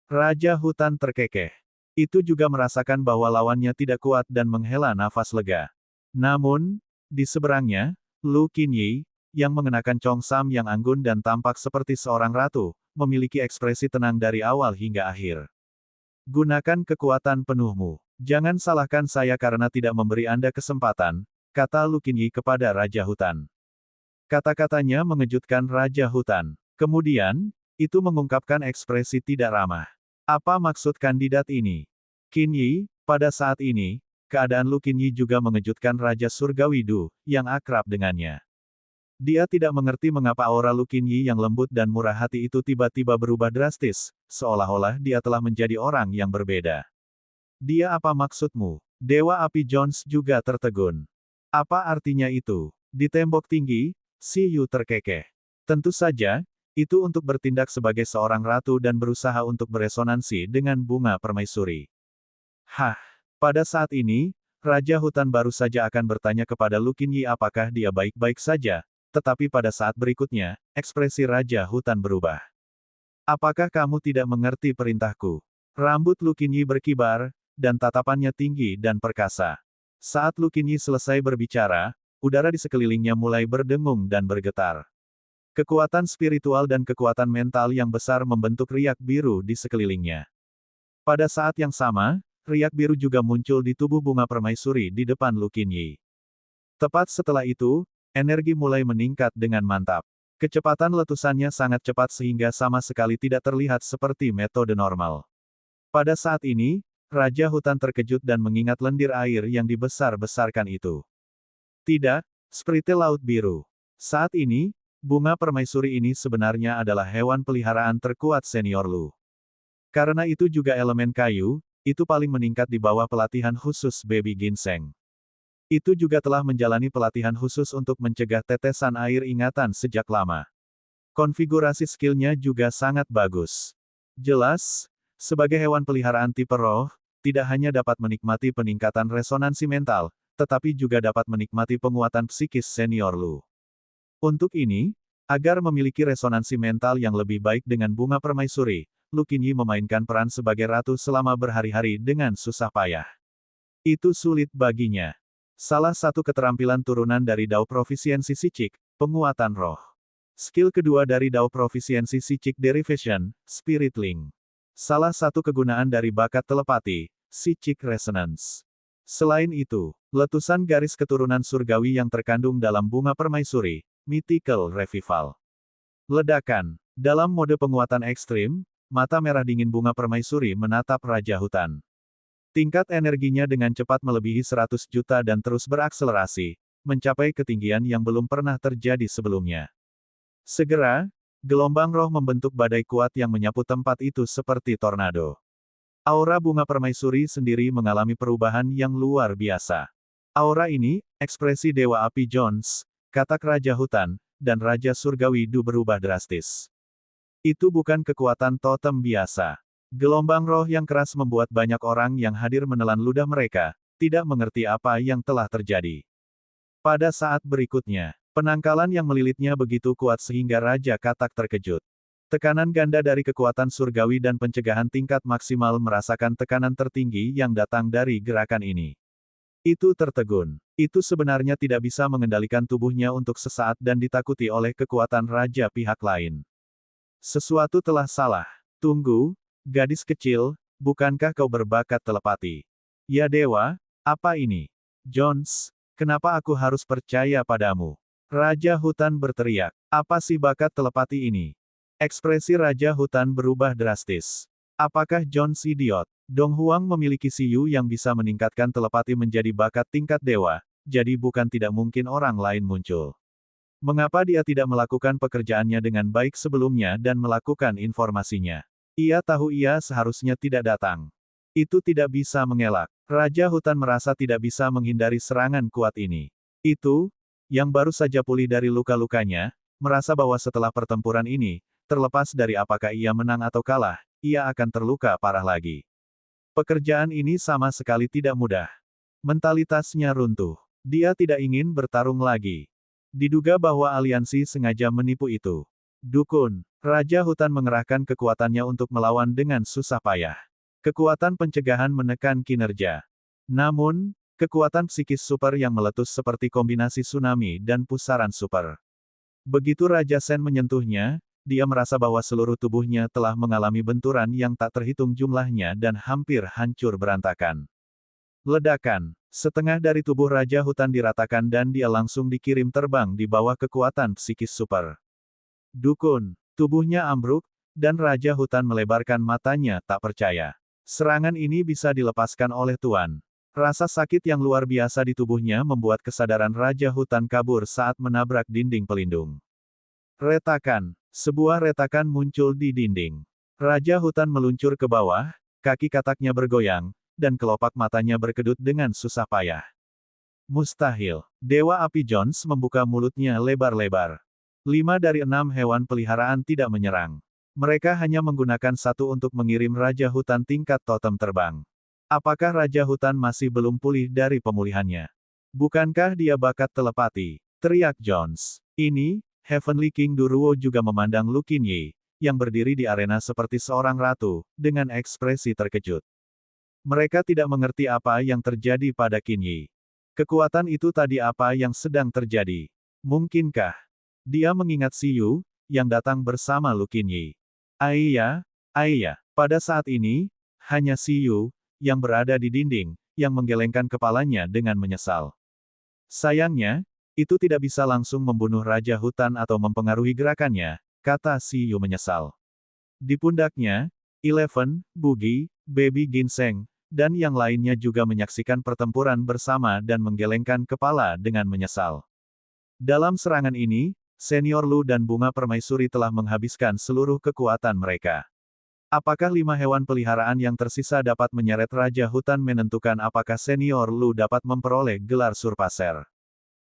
Raja Hutan terkekeh. Itu juga merasakan bahwa lawannya tidak kuat dan menghela nafas lega. Namun, di seberangnya, Lu Qinyi, yang mengenakan congsam yang anggun dan tampak seperti seorang ratu, memiliki ekspresi tenang dari awal hingga akhir. Gunakan kekuatan penuhmu. Jangan salahkan saya karena tidak memberi Anda kesempatan, kata Lu Qinyi kepada Raja Hutan. Kata-katanya mengejutkan Raja Hutan. Kemudian, itu mengungkapkan ekspresi tidak ramah. Apa maksud kandidat ini? Qinyi, pada saat ini, keadaan Lu Qinyi juga mengejutkan Raja Surgawi Du, yang akrab dengannya. Dia tidak mengerti mengapa aura Lu Qinyi yang lembut dan murah hati itu tiba-tiba berubah drastis, seolah-olah dia telah menjadi orang yang berbeda. Dia apa maksudmu? Dewa Api Jones juga tertegun. Apa artinya itu? Di tembok tinggi, Si Yu terkekeh. Tentu saja, itu untuk bertindak sebagai seorang ratu dan berusaha untuk beresonansi dengan bunga permaisuri. Hah, pada saat ini, Raja Hutan baru saja akan bertanya kepada Lu Qinyi apakah dia baik-baik saja, tetapi pada saat berikutnya, ekspresi Raja Hutan berubah. Apakah kamu tidak mengerti perintahku? Rambut Lu Qinyi berkibar, dan tatapannya tinggi dan perkasa. Saat Lu Qinyi selesai berbicara, udara di sekelilingnya mulai berdengung dan bergetar. Kekuatan spiritual dan kekuatan mental yang besar membentuk riak biru di sekelilingnya. Pada saat yang sama, riak biru juga muncul di tubuh bunga permaisuri di depan Lu Qinyi. Tepat setelah itu, energi mulai meningkat dengan mantap. Kecepatan letusannya sangat cepat sehingga sama sekali tidak terlihat seperti metode normal. Pada saat ini, Raja Hutan terkejut dan mengingat lendir air yang dibesar-besarkan itu. Tidak, sprite laut biru. Saat ini, bunga permaisuri ini sebenarnya adalah hewan peliharaan terkuat senior Lu. Karena itu juga elemen kayu, itu paling meningkat di bawah pelatihan khusus Baby Ginseng. Itu juga telah menjalani pelatihan khusus untuk mencegah tetesan air ingatan sejak lama. Konfigurasi skillnya juga sangat bagus. Jelas, sebagai hewan peliharaan tipe roh, tidak hanya dapat menikmati peningkatan resonansi mental, tetapi juga dapat menikmati penguatan psikis senior Lu. Untuk ini, agar memiliki resonansi mental yang lebih baik dengan bunga permaisuri, Lu Qinyi memainkan peran sebagai ratu selama berhari-hari dengan susah payah. Itu sulit baginya. Salah satu keterampilan turunan dari Dao Profisiensi Sicik, penguatan roh. Skill kedua dari Dao Profisiensi Sicik Derivation, Spirit Link. Salah satu kegunaan dari bakat telepati, Sicik Resonance. Selain itu, letusan garis keturunan surgawi yang terkandung dalam bunga permaisuri, Mythical Revival. Ledakan. Dalam mode penguatan ekstrim, mata merah dingin bunga permaisuri menatap Raja Hutan. Tingkat energinya dengan cepat melebihi 100 juta dan terus berakselerasi, mencapai ketinggian yang belum pernah terjadi sebelumnya. Segera, gelombang roh membentuk badai kuat yang menyapu tempat itu seperti tornado. Aura bunga permaisuri sendiri mengalami perubahan yang luar biasa. Aura ini, ekspresi Dewa Api Jones, katak Raja Hutan, dan Raja Surgawi Du berubah drastis. Itu bukan kekuatan totem biasa. Gelombang roh yang keras membuat banyak orang yang hadir menelan ludah mereka, tidak mengerti apa yang telah terjadi. Pada saat berikutnya, penangkalan yang melilitnya begitu kuat sehingga Raja Katak terkejut. Tekanan ganda dari kekuatan surgawi dan pencegahan tingkat maksimal merasakan tekanan tertinggi yang datang dari gerakan ini. Itu tertegun. Itu sebenarnya tidak bisa mengendalikan tubuhnya untuk sesaat dan ditakuti oleh kekuatan raja pihak lain. Sesuatu telah salah. Tunggu, gadis kecil, bukankah kau berbakat telepati? Ya dewa, apa ini? Jones, kenapa aku harus percaya padamu? Raja Hutan berteriak. Apa sih bakat telepati ini? Ekspresi Raja Hutan berubah drastis. Apakah Jones idiot? Dong Huang memiliki Siyu yang bisa meningkatkan telepati menjadi bakat tingkat dewa, jadi bukan tidak mungkin orang lain muncul. Mengapa dia tidak melakukan pekerjaannya dengan baik sebelumnya dan melakukan informasinya? Ia tahu ia seharusnya tidak datang. Itu tidak bisa mengelak. Raja Hutan merasa tidak bisa menghindari serangan kuat ini. Itu, yang baru saja pulih dari luka-lukanya, merasa bahwa setelah pertempuran ini, terlepas dari apakah ia menang atau kalah, ia akan terluka parah lagi. Pekerjaan ini sama sekali tidak mudah. Mentalitasnya runtuh. Dia tidak ingin bertarung lagi. Diduga bahwa aliansi sengaja menipu itu. Dukun, Raja Hutan mengerahkan kekuatannya untuk melawan dengan susah payah. Kekuatan pencegahan menekan kinerja. Namun, kekuatan psikis super yang meletus seperti kombinasi tsunami dan pusaran super. Begitu Raja Sen menyentuhnya, dia merasa bahwa seluruh tubuhnya telah mengalami benturan yang tak terhitung jumlahnya dan hampir hancur berantakan. Ledakan. Setengah dari tubuh Raja Hutan diratakan dan dia langsung dikirim terbang di bawah kekuatan psikis super. Dukun. Tubuhnya ambruk, dan Raja Hutan melebarkan matanya tak percaya. Serangan ini bisa dilepaskan oleh Tuan. Rasa sakit yang luar biasa di tubuhnya membuat kesadaran Raja Hutan kabur saat menabrak dinding pelindung. Retakan. Sebuah retakan muncul di dinding. Raja Hutan meluncur ke bawah, kaki kataknya bergoyang, dan kelopak matanya berkedut dengan susah payah. Mustahil. Dewa Api Jones membuka mulutnya lebar-lebar. 5 dari 6 hewan peliharaan tidak menyerang. Mereka hanya menggunakan satu untuk mengirim Raja Hutan tingkat totem terbang. Apakah Raja Hutan masih belum pulih dari pemulihannya? Bukankah dia bakat telepati? Teriak Jones. Ini, Heavenly King Duruo juga memandang Lu Qinyi, yang berdiri di arena seperti seorang ratu, dengan ekspresi terkejut. Mereka tidak mengerti apa yang terjadi pada Qinyi. Kekuatan itu tadi apa yang sedang terjadi? Mungkinkah dia mengingat Si Yu, yang datang bersama Lu Qinyi? Aiya, pada saat ini, hanya Si Yu, yang berada di dinding, yang menggelengkan kepalanya dengan menyesal. Sayangnya, itu tidak bisa langsung membunuh Raja Hutan atau mempengaruhi gerakannya, kata Si Yu menyesal. Di pundaknya, Eleven, Bugi, Baby Ginseng, dan yang lainnya juga menyaksikan pertempuran bersama dan menggelengkan kepala dengan menyesal. Dalam serangan ini, Senior Lu dan Bunga Permaisuri telah menghabiskan seluruh kekuatan mereka. Apakah 5 hewan peliharaan yang tersisa dapat menyeret Raja Hutan menentukan apakah Senior Lu dapat memperoleh gelar Surpaser?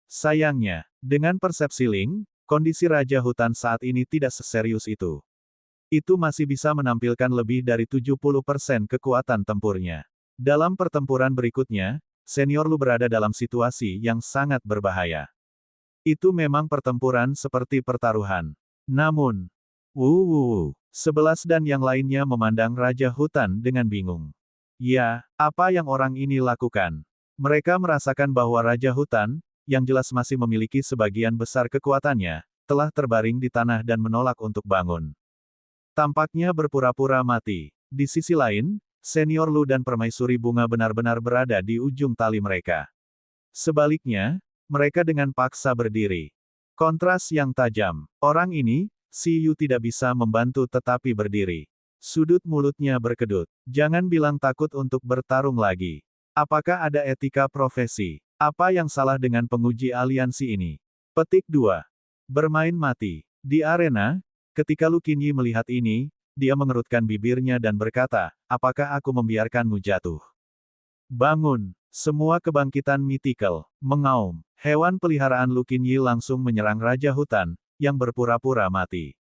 Sayangnya, dengan persepsi Ling, kondisi Raja Hutan saat ini tidak seserius itu. Itu masih bisa menampilkan lebih dari 70% kekuatan tempurnya. Dalam pertempuran berikutnya, Senior Lu berada dalam situasi yang sangat berbahaya. Itu memang pertempuran seperti pertaruhan. Namun, 11 dan yang lainnya memandang Raja Hutan dengan bingung. Ya, apa yang orang ini lakukan? Mereka merasakan bahwa Raja Hutan, yang jelas masih memiliki sebagian besar kekuatannya, telah terbaring di tanah dan menolak untuk bangun. Tampaknya berpura-pura mati. Di sisi lain, Senior Lu dan Permaisuri Bunga benar-benar berada di ujung tali mereka. Sebaliknya, mereka dengan paksa berdiri. Kontras yang tajam. Orang ini, Si Yu tidak bisa membantu tetapi berdiri. Sudut mulutnya berkedut. Jangan bilang takut untuk bertarung lagi. Apakah ada etika profesi? Apa yang salah dengan penguji aliansi ini? Petik 2. Bermain mati. Di arena, ketika Lu Qinyi melihat ini, dia mengerutkan bibirnya dan berkata, apakah aku membiarkanmu jatuh? Bangun. Semua kebangkitan mitikal. Mengaum. Hewan peliharaan Lu Qinyi langsung menyerang Raja Hutan, yang berpura-pura mati.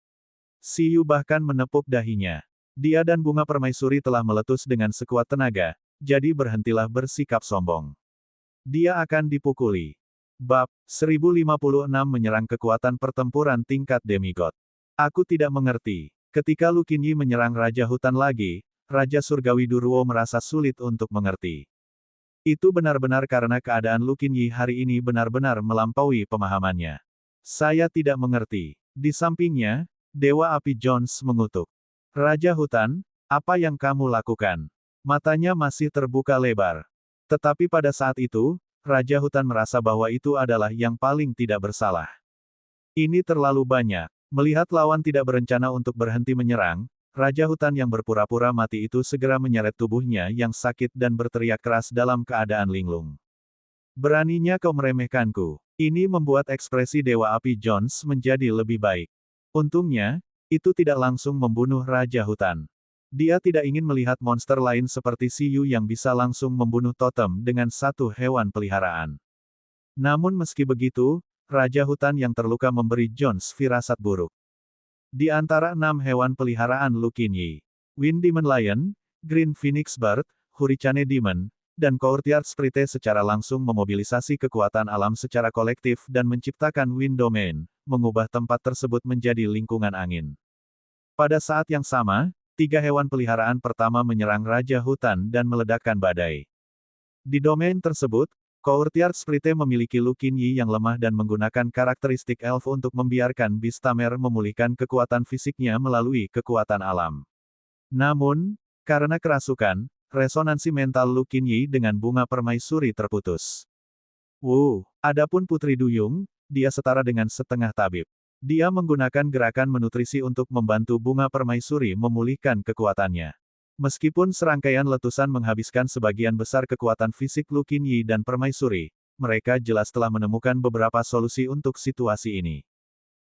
Si Yu bahkan menepuk dahinya. Dia dan Bunga Permaisuri telah meletus dengan sekuat tenaga, jadi berhentilah bersikap sombong. Dia akan dipukuli. Bab 1056 menyerang kekuatan pertempuran tingkat demigod. Aku tidak mengerti. Ketika Lu Qinyi menyerang Raja Hutan lagi, Raja Surgawi Duruo merasa sulit untuk mengerti. Itu benar-benar karena keadaan Lu Qinyi hari ini benar-benar melampaui pemahamannya. Saya tidak mengerti. Di sampingnya, Dewa Api Jones mengutuk. Raja Hutan, apa yang kamu lakukan? Matanya masih terbuka lebar. Tetapi pada saat itu, Raja Hutan merasa bahwa itu adalah yang paling tidak bersalah. Ini terlalu banyak. Melihat lawan tidak berencana untuk berhenti menyerang, Raja Hutan yang berpura-pura mati itu segera menyeret tubuhnya yang sakit dan berteriak keras dalam keadaan linglung. Beraninya kau meremehkanku. Ini membuat ekspresi Dewa Api Jones menjadi lebih baik. Untungnya, itu tidak langsung membunuh Raja Hutan. Dia tidak ingin melihat monster lain seperti Si Yu yang bisa langsung membunuh totem dengan satu hewan peliharaan. Namun meski begitu, Raja Hutan yang terluka memberi Jones firasat buruk. Di antara 6 hewan peliharaan Lu Qinyi, Wind Demon Lion, Green Phoenix Bird, Hurricane Demon, dan Courtyard Sprite secara langsung memobilisasi kekuatan alam secara kolektif dan menciptakan Wind Domain, mengubah tempat tersebut menjadi lingkungan angin. Pada saat yang sama, 3 hewan peliharaan pertama menyerang Raja Hutan dan meledakkan badai. Di domain tersebut, Courtyard Sprite memiliki Lu Qinyi yang lemah dan menggunakan karakteristik elf untuk membiarkan Beastamer memulihkan kekuatan fisiknya melalui kekuatan alam. Namun, karena kerasukan, resonansi mental Lu Qinyi dengan bunga permaisuri terputus. Adapun Putri Duyung, dia setara dengan setengah tabib. Dia menggunakan gerakan menutrisi untuk membantu bunga permaisuri memulihkan kekuatannya. Meskipun serangkaian letusan menghabiskan sebagian besar kekuatan fisik Lu Qinyi dan permaisuri, mereka jelas telah menemukan beberapa solusi untuk situasi ini.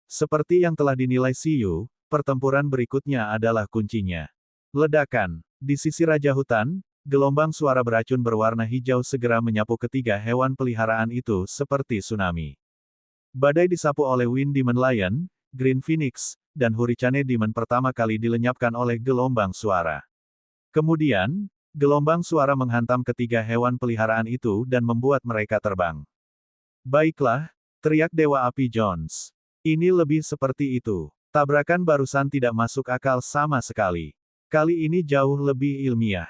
Seperti yang telah dinilai Siyu, pertempuran berikutnya adalah kuncinya. Ledakan. Di sisi Raja Hutan, gelombang suara beracun berwarna hijau segera menyapu ketiga hewan peliharaan itu seperti tsunami. Badai disapu oleh Wind Demon Lion, Green Phoenix, dan Hurricane Demon pertama kali dilenyapkan oleh gelombang suara. Kemudian, gelombang suara menghantam ketiga hewan peliharaan itu dan membuat mereka terbang. Baiklah, teriak Dewa Api Jones. Ini lebih seperti itu. Tabrakan barusan tidak masuk akal sama sekali. Kali ini jauh lebih ilmiah.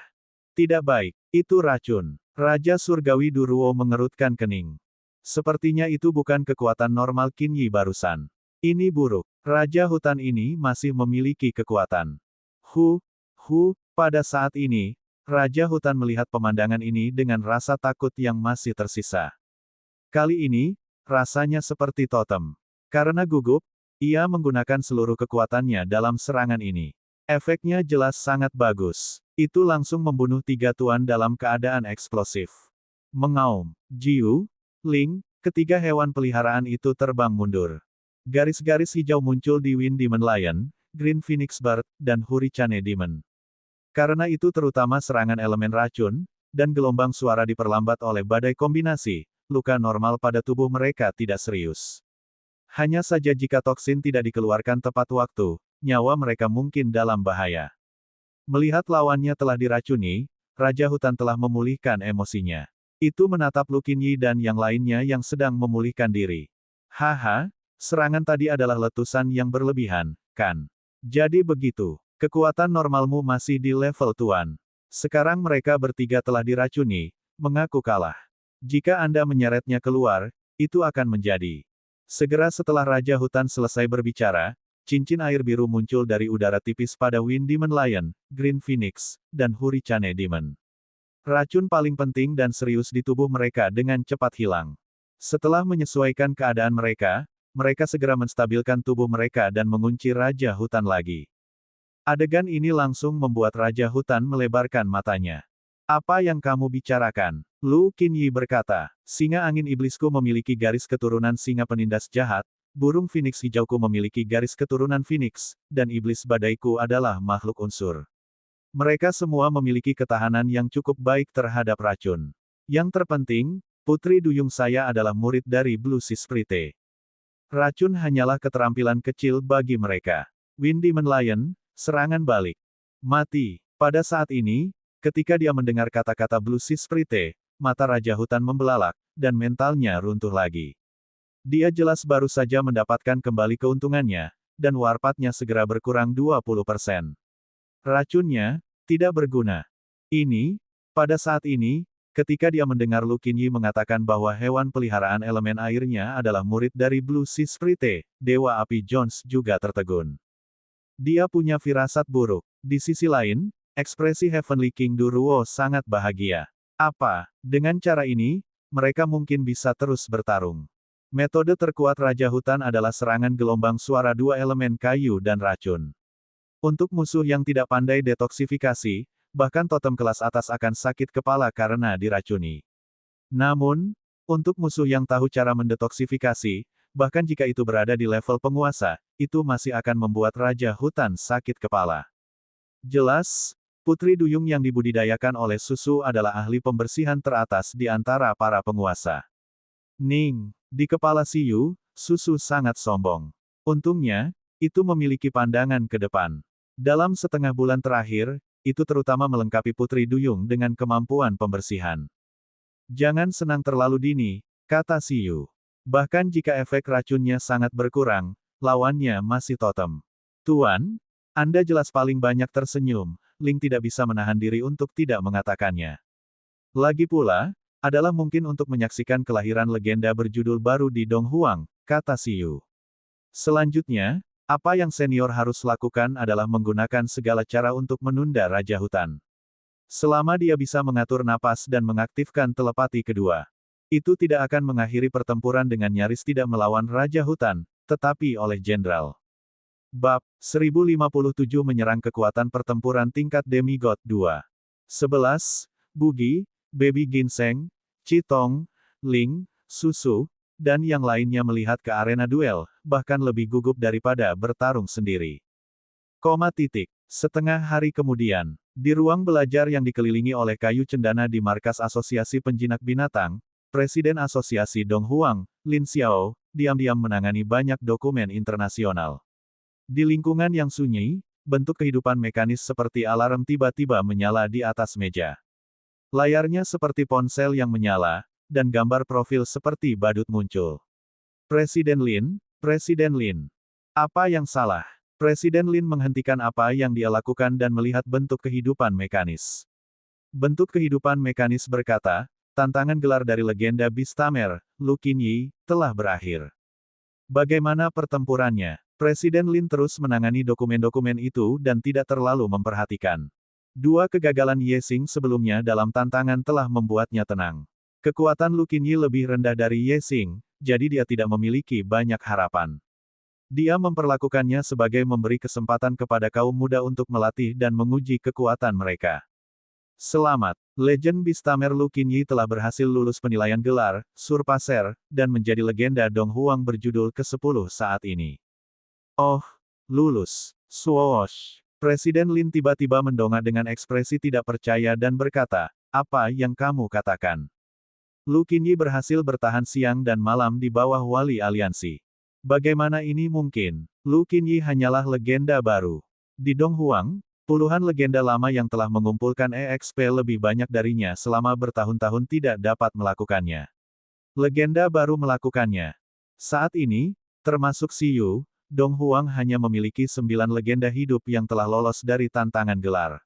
Tidak baik, itu racun. Raja Surgawi Duruo mengerutkan kening. Sepertinya itu bukan kekuatan normal Qinyi barusan. Ini buruk. Raja hutan ini masih memiliki kekuatan. Pada saat ini, Raja Hutan melihat pemandangan ini dengan rasa takut yang masih tersisa. Kali ini, rasanya seperti totem. Karena gugup, ia menggunakan seluruh kekuatannya dalam serangan ini. Efeknya jelas sangat bagus. Itu langsung membunuh tiga tuan dalam keadaan eksplosif. Mengaum, Jiu, Ling, ketiga hewan peliharaan itu terbang mundur. Garis-garis hijau muncul di Wind Demon Lion, Green Phoenix Bird, dan Hurricane Demon. Karena itu terutama serangan elemen racun, dan gelombang suara diperlambat oleh badai kombinasi, luka normal pada tubuh mereka tidak serius. Hanya saja jika toksin tidak dikeluarkan tepat waktu, nyawa mereka mungkin dalam bahaya. Melihat lawannya telah diracuni, Raja Hutan telah memulihkan emosinya. Itu menatap Lu Qinyi dan yang lainnya yang sedang memulihkan diri. Haha, serangan tadi adalah letusan yang berlebihan, kan? Jadi begitu. Kekuatan normalmu masih di level tuan. Sekarang mereka bertiga telah diracuni, mengaku kalah. Jika Anda menyeretnya keluar, itu akan menjadi. Segera setelah Raja Hutan selesai berbicara, cincin air biru muncul dari udara tipis pada Wind Demon Lion, Green Phoenix, dan Hurricane Demon. Racun paling penting dan serius di tubuh mereka dengan cepat hilang. Setelah menyesuaikan keadaan mereka, mereka segera menstabilkan tubuh mereka dan mengunci Raja Hutan lagi. Adegan ini langsung membuat Raja Hutan melebarkan matanya. Apa yang kamu bicarakan? Lu Qinyi berkata, singa angin iblisku memiliki garis keturunan singa penindas jahat, burung Phoenix hijauku memiliki garis keturunan Phoenix, dan iblis badaiku adalah makhluk unsur. Mereka semua memiliki ketahanan yang cukup baik terhadap racun. Yang terpenting, Putri Duyung saya adalah murid dari Blue Sea Sprite. Racun hanyalah keterampilan kecil bagi mereka. Wind Demon Lion, serangan balik. Mati. Pada saat ini, ketika dia mendengar kata-kata Blue Sea Sprite, mata Raja Hutan membelalak, dan mentalnya runtuh lagi. Dia jelas baru saja mendapatkan kembali keuntungannya, dan warpatnya segera berkurang 20%. Racunnya, tidak berguna. Pada saat ini, ketika dia mendengar Lu Qinyi mengatakan bahwa hewan peliharaan elemen airnya adalah murid dari Blue Sea Sprite, Dewa Api Jones juga tertegun. Dia punya firasat buruk. Di sisi lain, ekspresi Heavenly King Duruo sangat bahagia. Apa? Dengan cara ini, mereka mungkin bisa terus bertarung. Metode terkuat Raja Hutan adalah serangan gelombang suara dua elemen kayu dan racun. Untuk musuh yang tidak pandai detoksifikasi, bahkan totem kelas atas akan sakit kepala karena diracuni. Namun, untuk musuh yang tahu cara mendetoksifikasi, bahkan jika itu berada di level penguasa, itu masih akan membuat Raja Hutan sakit kepala. Jelas, Putri Duyung yang dibudidayakan oleh Susu adalah ahli pembersihan teratas di antara para penguasa. Ning, di kepala Siyu, Susu sangat sombong. Untungnya, itu memiliki pandangan ke depan. Dalam setengah bulan terakhir, itu terutama melengkapi Putri Duyung dengan kemampuan pembersihan. Jangan senang terlalu dini, kata Siyu. Bahkan jika efek racunnya sangat berkurang, lawannya masih totem. Tuan, Anda jelas paling banyak tersenyum, Ling tidak bisa menahan diri untuk tidak mengatakannya. Lagi pula, adalah mungkin untuk menyaksikan kelahiran legenda berjudul baru di Donghuang, kata Siyu. Selanjutnya, apa yang senior harus lakukan adalah menggunakan segala cara untuk menunda Raja Hutan. Selama dia bisa mengatur napas dan mengaktifkan telepati kedua. Itu tidak akan mengakhiri pertempuran dengan nyaris tidak melawan Raja Hutan, tetapi oleh Jenderal. Bab 1057 menyerang kekuatan pertempuran tingkat demigod 2. 11. Bugi, Baby Ginseng, Chitong, Ling, Susu, dan yang lainnya melihat ke arena duel, bahkan lebih gugup daripada bertarung sendiri. Setengah hari kemudian, di ruang belajar yang dikelilingi oleh kayu cendana di markas Asosiasi Penjinak Binatang, Presiden Asosiasi Donghuang, Lin Xiao, diam-diam menangani banyak dokumen internasional. Di lingkungan yang sunyi, bentuk kehidupan mekanis seperti alarm tiba-tiba menyala di atas meja. Layarnya seperti ponsel yang menyala, dan gambar profil seperti badut muncul. Presiden Lin. Apa yang salah? Presiden Lin menghentikan apa yang dia lakukan dan melihat bentuk kehidupan mekanis. Bentuk kehidupan mekanis berkata, tantangan gelar dari legenda Bistamer, Lu Qinyi, telah berakhir. Bagaimana pertempurannya? Presiden Lin terus menangani dokumen-dokumen itu dan tidak terlalu memperhatikan. Dua kegagalan Ye Xing sebelumnya dalam tantangan telah membuatnya tenang. Kekuatan Lu Qinyi lebih rendah dari Ye Xing, jadi dia tidak memiliki banyak harapan. Dia memperlakukannya sebagai memberi kesempatan kepada kaum muda untuk melatih dan menguji kekuatan mereka. Selamat, Legend Bistamer Lu Qinyi telah berhasil lulus penilaian gelar, Surpasser, dan menjadi legenda Donghuang berjudul ke-10 saat ini. Oh, lulus. Swoosh. Presiden Lin tiba-tiba mendongak dengan ekspresi tidak percaya dan berkata, apa yang kamu katakan? Lu Qinyi berhasil bertahan siang dan malam di bawah wali aliansi. Bagaimana ini mungkin? Lu Qinyi hanyalah legenda baru. Di Donghuang, puluhan legenda lama yang telah mengumpulkan EXP lebih banyak darinya selama bertahun-tahun tidak dapat melakukannya. Legenda baru melakukannya. Saat ini, termasuk Siyu, Donghuang hanya memiliki 9 legenda hidup yang telah lolos dari tantangan gelar.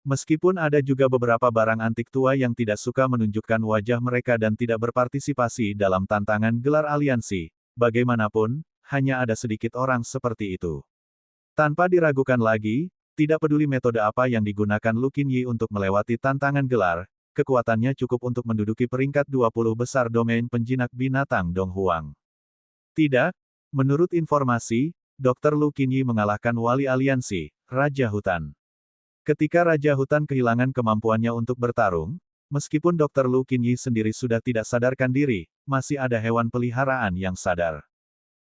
Meskipun ada juga beberapa barang antik tua yang tidak suka menunjukkan wajah mereka dan tidak berpartisipasi dalam tantangan gelar aliansi, bagaimanapun, hanya ada sedikit orang seperti itu. Tanpa diragukan lagi, tidak peduli metode apa yang digunakan Lu Qinyi untuk melewati tantangan gelar, kekuatannya cukup untuk menduduki peringkat 20 besar domain penjinak binatang Donghuang. Tidak. Menurut informasi, Dr. Lu Qinyi mengalahkan wali aliansi, Raja Hutan. Ketika Raja Hutan kehilangan kemampuannya untuk bertarung, meskipun Dr. Lu Qinyi sendiri sudah tidak sadarkan diri, masih ada hewan peliharaan yang sadar.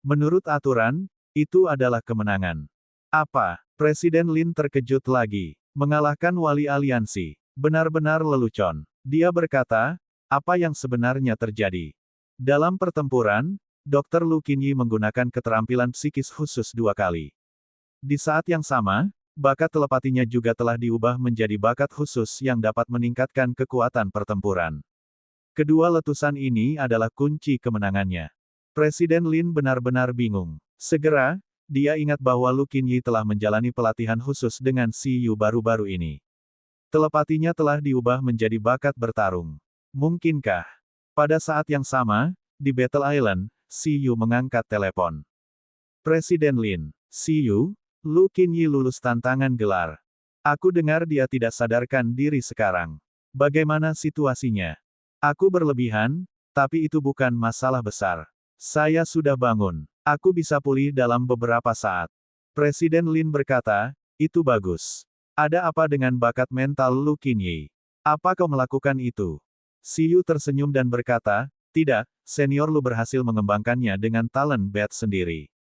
Menurut aturan, itu adalah kemenangan. Apa? Presiden Lin terkejut lagi. Mengalahkan wali aliansi. Benar-benar lelucon. Dia berkata, apa yang sebenarnya terjadi? Dalam pertempuran, Dr. Lu Qinyi menggunakan keterampilan psikis khusus 2 kali. Di saat yang sama, bakat telepatinya juga telah diubah menjadi bakat khusus yang dapat meningkatkan kekuatan pertempuran. Kedua letusan ini adalah kunci kemenangannya. Presiden Lin benar-benar bingung. Segera, dia ingat bahwa Lu Qinyi telah menjalani pelatihan khusus dengan Siyu baru-baru ini. Telepatinya telah diubah menjadi bakat bertarung. Mungkinkah? Pada saat yang sama, di Battle Island, Siyu mengangkat telepon. Presiden Lin. Siyu, Lu Qinyi lulus tantangan gelar. Aku dengar dia tidak sadarkan diri sekarang. Bagaimana situasinya? Aku berlebihan, tapi itu bukan masalah besar. Saya sudah bangun. Aku bisa pulih dalam beberapa saat. Presiden Lin berkata, itu bagus. Ada apa dengan bakat mental Lu Qinyi? Apa kau melakukan itu? Siyu tersenyum dan berkata, tidak, senior Lu berhasil mengembangkannya dengan talent bat sendiri.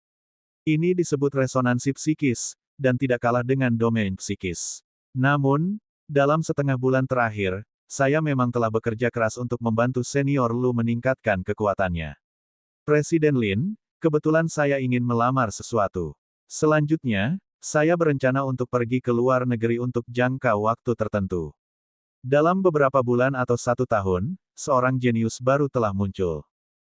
Ini disebut resonansi psikis, dan tidak kalah dengan domain psikis. Namun, dalam setengah bulan terakhir, saya memang telah bekerja keras untuk membantu senior Lu meningkatkan kekuatannya. Presiden Lin, kebetulan saya ingin melamar sesuatu. Selanjutnya, saya berencana untuk pergi ke luar negeri untuk jangka waktu tertentu. Dalam beberapa bulan atau 1 tahun, seorang jenius baru telah muncul.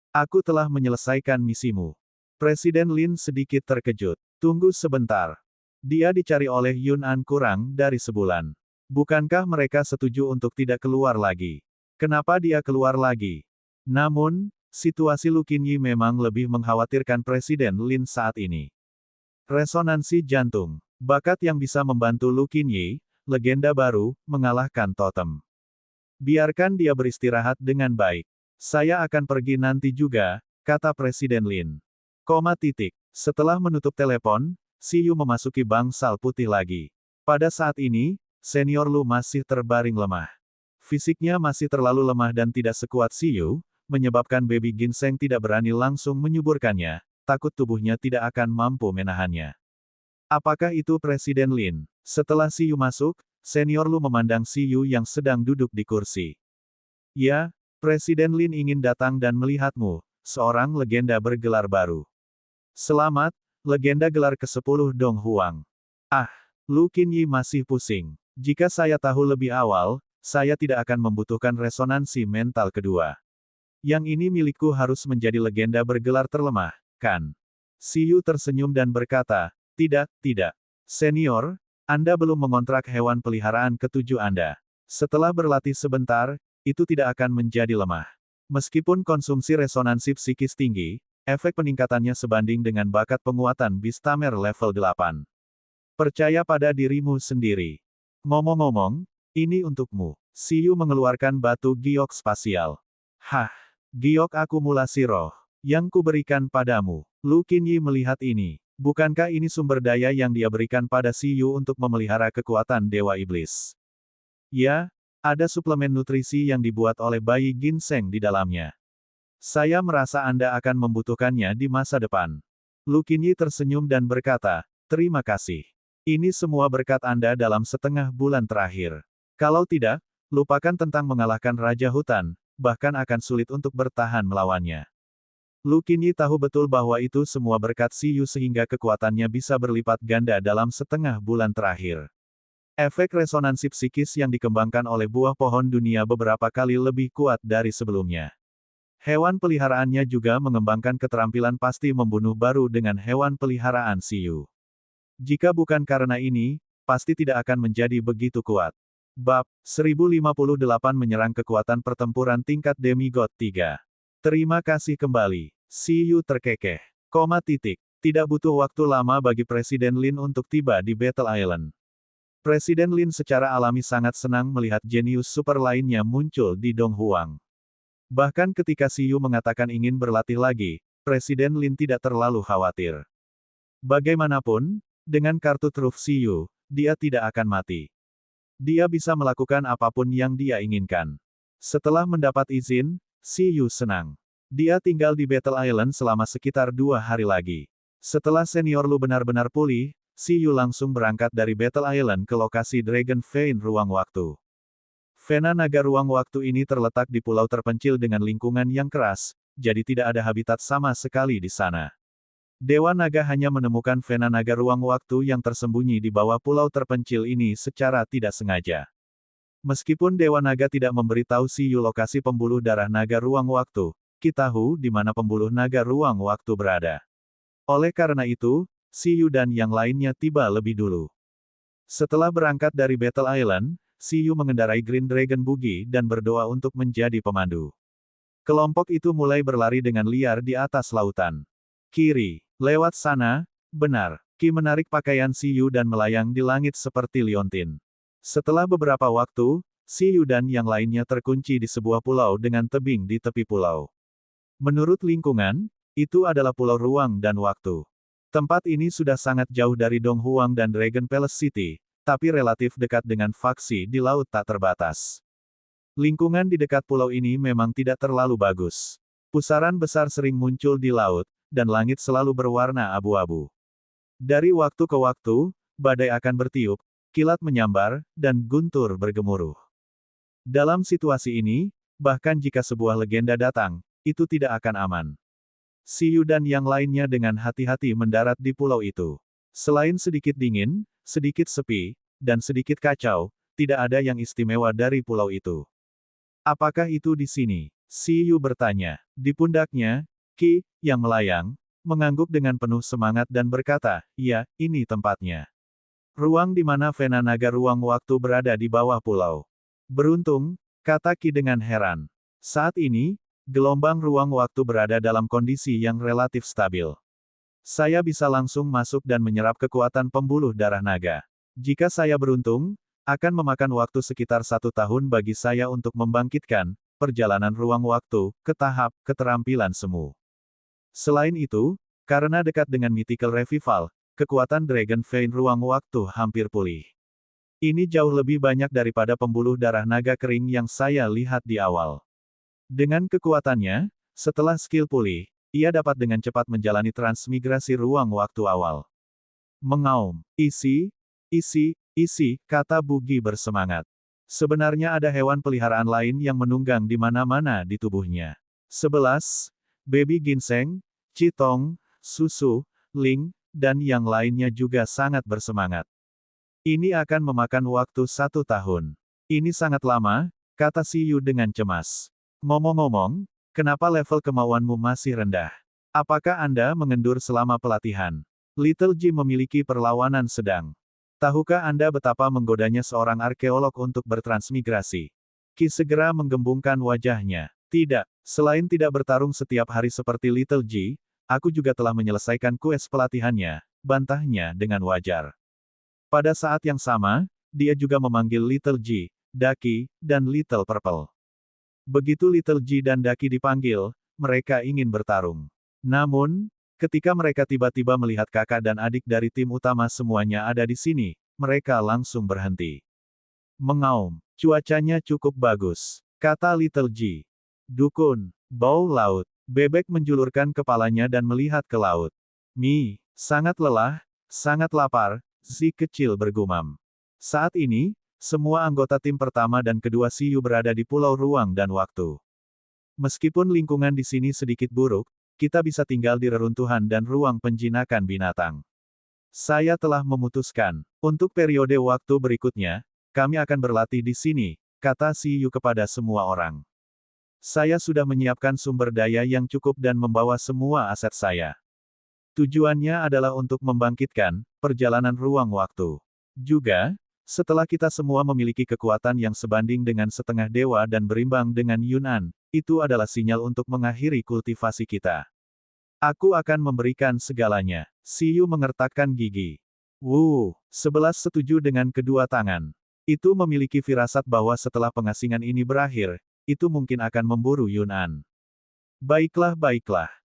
Aku telah menyelesaikan misimu. Presiden Lin sedikit terkejut. Tunggu sebentar. Dia dicari oleh Yun An kurang dari sebulan. Bukankah mereka setuju untuk tidak keluar lagi? Kenapa dia keluar lagi? Namun, situasi Lu Qinyi memang lebih mengkhawatirkan Presiden Lin saat ini. Resonansi jantung. Bakat yang bisa membantu Lu Qinyi, legenda baru, mengalahkan totem. Biarkan dia beristirahat dengan baik. Saya akan pergi nanti juga, kata Presiden Lin. Setelah menutup telepon, Si Yu memasuki bangsal putih lagi. Pada saat ini, senior Lu masih terbaring lemah. Fisiknya masih terlalu lemah dan tidak sekuat Si Yu, menyebabkan baby ginseng tidak berani langsung menyuburkannya, takut tubuhnya tidak akan mampu menahannya. Apakah itu Presiden Lin? Setelah Si Yu masuk, senior Lu memandang Si Yu yang sedang duduk di kursi. Ya, Presiden Lin ingin datang dan melihatmu, seorang legenda bergelar baru. Selamat, legenda gelar ke-10 Dong Huang. Ah, Lu Qinyi masih pusing. Jika saya tahu lebih awal, saya tidak akan membutuhkan resonansi mental kedua. Yang ini milikku harus menjadi legenda bergelar terlemah, kan? Si Yu tersenyum dan berkata, tidak. Senior, Anda belum mengontrak hewan peliharaan ketujuh Anda. Setelah berlatih sebentar, itu tidak akan menjadi lemah. Meskipun konsumsi resonansi psikis tinggi, efek peningkatannya sebanding dengan bakat penguatan Bistamer level 8. Percaya pada dirimu sendiri. Ngomong-ngomong, ini untukmu. Si Yu mengeluarkan batu giok spasial. Hah, giok akumulasi roh, yang kuberikan padamu. Lu Qinyi melihat ini. Bukankah ini sumber daya yang dia berikan pada Si Yu untuk memelihara kekuatan Dewa Iblis? Ya, ada suplemen nutrisi yang dibuat oleh bayi ginseng di dalamnya. Saya merasa Anda akan membutuhkannya di masa depan. Lu Qinyi tersenyum dan berkata, terima kasih. Ini semua berkat Anda dalam setengah bulan terakhir. Kalau tidak, lupakan tentang mengalahkan Raja Hutan, bahkan akan sulit untuk bertahan melawannya. Lu Qinyi tahu betul bahwa itu semua berkat Si Yu sehingga kekuatannya bisa berlipat ganda dalam setengah bulan terakhir. Efek resonansi psikis yang dikembangkan oleh buah pohon dunia beberapa kali lebih kuat dari sebelumnya. Hewan peliharaannya juga mengembangkan keterampilan pasti membunuh baru dengan hewan peliharaan Si Yu. Jika bukan karena ini, pasti tidak akan menjadi begitu kuat. Bab 1058 menyerang kekuatan pertempuran tingkat demigod 3. Terima kasih kembali. Si Yu terkekeh. Tidak butuh waktu lama bagi Presiden Lin untuk tiba di Battle Island. Presiden Lin secara alami sangat senang melihat jenius super lainnya muncul di Dong Huang. Bahkan ketika Si Yu mengatakan ingin berlatih lagi, Presiden Lin tidak terlalu khawatir. Bagaimanapun, dengan kartu truf Si Yu, dia tidak akan mati. Dia bisa melakukan apapun yang dia inginkan. Setelah mendapat izin, Si Yu senang. Dia tinggal di Battle Island selama sekitar 2 hari lagi. Setelah senior Lu benar-benar pulih, Si Yu langsung berangkat dari Battle Island ke lokasi Dragon Vein Ruang Waktu. Vena naga ruang waktu ini terletak di pulau terpencil dengan lingkungan yang keras, jadi tidak ada habitat sama sekali di sana. Dewa Naga hanya menemukan Vena naga ruang waktu yang tersembunyi di bawah pulau terpencil ini secara tidak sengaja. Meskipun Dewa Naga tidak memberitahu Si Yu lokasi pembuluh darah naga ruang waktu, kita tahu di mana pembuluh naga ruang waktu berada. Oleh karena itu, Si Yu dan yang lainnya tiba lebih dulu. Setelah berangkat dari Battle Island, Si Yu mengendarai Green Dragon Buggy dan berdoa untuk menjadi pemandu. Kelompok itu mulai berlari dengan liar di atas lautan. Kiri, lewat sana, benar. Ki menarik pakaian Si Yu dan melayang di langit seperti liontin. Setelah beberapa waktu, Si Yu dan yang lainnya terkunci di sebuah pulau dengan tebing di tepi pulau. Menurut lingkungan, itu adalah pulau ruang dan waktu. Tempat ini sudah sangat jauh dari Dong Huang dan Dragon Palace City, tapi relatif dekat dengan faksi di laut tak terbatas. Lingkungan di dekat pulau ini memang tidak terlalu bagus. Pusaran besar sering muncul di laut, dan langit selalu berwarna abu-abu. Dari waktu ke waktu, badai akan bertiup, kilat menyambar, dan guntur bergemuruh. Dalam situasi ini, bahkan jika sebuah legenda datang, itu tidak akan aman. Si Yu dan yang lainnya dengan hati-hati mendarat di pulau itu. Selain sedikit dingin, sedikit sepi, dan sedikit kacau, tidak ada yang istimewa dari pulau itu. Apakah itu di sini? Si Yu bertanya. Di pundaknya, Ki, yang melayang, mengangguk dengan penuh semangat dan berkata, "Ya, ini tempatnya. Ruang di mana Vena naga ruang waktu berada di bawah pulau. Beruntung, kata Qi dengan heran. Saat ini, gelombang ruang waktu berada dalam kondisi yang relatif stabil. Saya bisa langsung masuk dan menyerap kekuatan pembuluh darah naga. Jika saya beruntung, akan memakan waktu sekitar 1 tahun bagi saya untuk membangkitkan perjalanan ruang waktu ke tahap keterampilan semu. Selain itu, karena dekat dengan Mythical Revival, kekuatan Dragon Vein ruang waktu hampir pulih. Ini jauh lebih banyak daripada pembuluh darah naga kering yang saya lihat di awal. Dengan kekuatannya, setelah skill pulih, ia dapat dengan cepat menjalani transmigrasi ruang waktu awal. Mengaum, isi, kata Bugi bersemangat. Sebenarnya ada hewan peliharaan lain yang menunggang di mana-mana di tubuhnya. 11. Baby ginseng, Citong, Susu, Ling, dan yang lainnya juga sangat bersemangat. Ini akan memakan waktu 1 tahun. Ini sangat lama, kata Si Yu dengan cemas. Ngomong-ngomong, kenapa level kemauanmu masih rendah? Apakah Anda mengendur selama pelatihan? Little Ji memiliki perlawanan sedang. Tahukah Anda betapa menggodanya seorang arkeolog untuk bertransmigrasi? Qi segera menggembungkan wajahnya. Tidak, selain tidak bertarung setiap hari seperti Little Ji, aku juga telah menyelesaikan kues pelatihannya, bantahnya dengan wajar. Pada saat yang sama, dia juga memanggil Little Ji, Daki, dan Little Purple. Begitu Little Ji dan Daki dipanggil, mereka ingin bertarung. Namun, ketika mereka tiba-tiba melihat kakak dan adik dari tim utama semuanya ada di sini, mereka langsung berhenti. Mengaum, cuacanya cukup bagus, kata Little Ji. Dukun, bau laut, bebek menjulurkan kepalanya dan melihat ke laut. Sangat lelah, sangat lapar, Si kecil bergumam. Saat ini, semua anggota tim pertama dan kedua Si Yu berada di Pulau Ruang dan Waktu. Meskipun lingkungan di sini sedikit buruk, kita bisa tinggal di reruntuhan dan ruang penjinakan binatang. Saya telah memutuskan, untuk periode waktu berikutnya, kami akan berlatih di sini, kata Si Yu kepada semua orang. Saya sudah menyiapkan sumber daya yang cukup dan membawa semua aset saya. Tujuannya adalah untuk membangkitkan perjalanan ruang waktu. Juga, setelah kita semua memiliki kekuatan yang sebanding dengan setengah dewa dan berimbang dengan Yun'an, itu adalah sinyal untuk mengakhiri kultivasi kita. Aku akan memberikan segalanya. Si Yu mengertakkan gigi. 11 setuju dengan kedua tangan. Itu memiliki firasat bahwa setelah pengasingan ini berakhir, itu mungkin akan memburu Yun'an. Baiklah.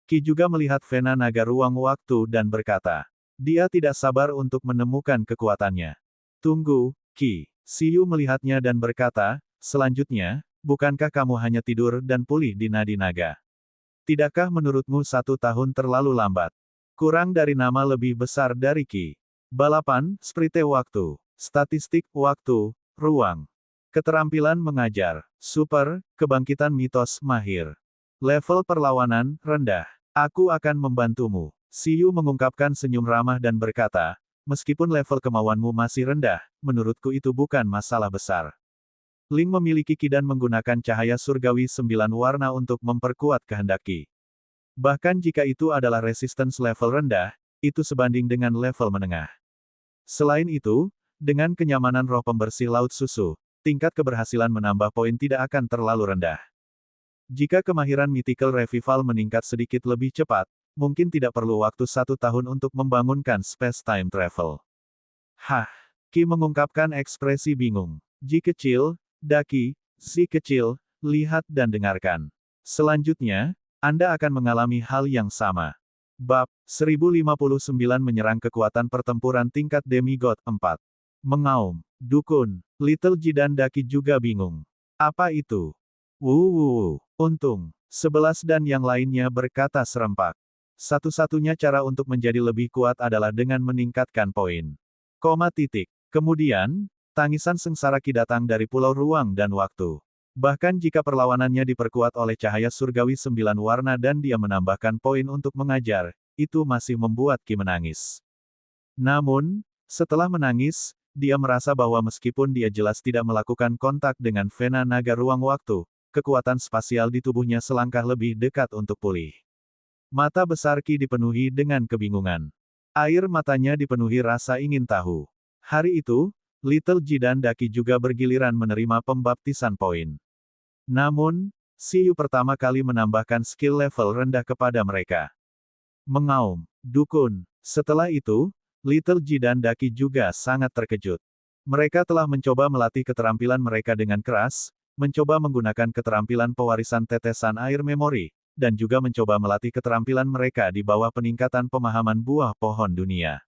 Qi juga melihat Vena naga ruang waktu dan berkata. Dia tidak sabar untuk menemukan kekuatannya. Tunggu, Qi. Si Yu melihatnya dan berkata, selanjutnya, bukankah kamu hanya tidur dan pulih di nadi naga? Tidakkah menurutmu 1 tahun terlalu lambat? Kurang dari nama lebih besar dari Qi. Balapan, sprite waktu. Statistik, waktu, ruang. Keterampilan mengajar. Super, kebangkitan mitos, mahir. Level perlawanan, rendah. Aku akan membantumu. Si Yu mengungkapkan senyum ramah dan berkata, meskipun level kemauanmu masih rendah, menurutku itu bukan masalah besar. Ling memiliki Qi dan menggunakan cahaya surgawi 9 warna untuk memperkuat kehendak Qi. Bahkan jika itu adalah resistance level rendah, itu sebanding dengan level menengah. Selain itu, dengan kenyamanan roh pembersih laut susu, tingkat keberhasilan menambah poin tidak akan terlalu rendah. Jika kemahiran Mythical Revival meningkat sedikit lebih cepat, mungkin tidak perlu waktu 1 tahun untuk membangunkan space-time travel. Qi mengungkapkan ekspresi bingung. Ji kecil, Daki, Si kecil, lihat dan dengarkan. Selanjutnya, Anda akan mengalami hal yang sama. Bab 1059 menyerang kekuatan pertempuran tingkat demigod 4. Mengaum. Dukun, Little Ji dan Daki juga bingung. Apa itu? Untung. 11 dan yang lainnya berkata serempak. Satu-satunya cara untuk menjadi lebih kuat adalah dengan meningkatkan poin. Kemudian, tangisan sengsara Qi datang dari Pulau Ruang dan Waktu. Bahkan jika perlawanannya diperkuat oleh cahaya surgawi 9 warna dan dia menambahkan poin untuk mengajar, itu masih membuat Qi menangis. Namun, setelah menangis, dia merasa bahwa meskipun dia jelas tidak melakukan kontak dengan Vena naga ruang waktu, kekuatan spasial di tubuhnya selangkah lebih dekat untuk pulih. Mata besar Qi dipenuhi dengan kebingungan. Air matanya dipenuhi rasa ingin tahu. Hari itu, Little Ji dan Daki juga bergiliran menerima pembaptisan poin. Namun, Siyu pertama kali menambahkan skill level rendah kepada mereka. Mengaum, dukun. Setelah itu, Little Ji dan Daki juga sangat terkejut. Mereka telah mencoba melatih keterampilan mereka dengan keras, mencoba menggunakan keterampilan pewarisan tetesan air memori, dan juga mencoba melatih keterampilan mereka di bawah peningkatan pemahaman buah pohon dunia.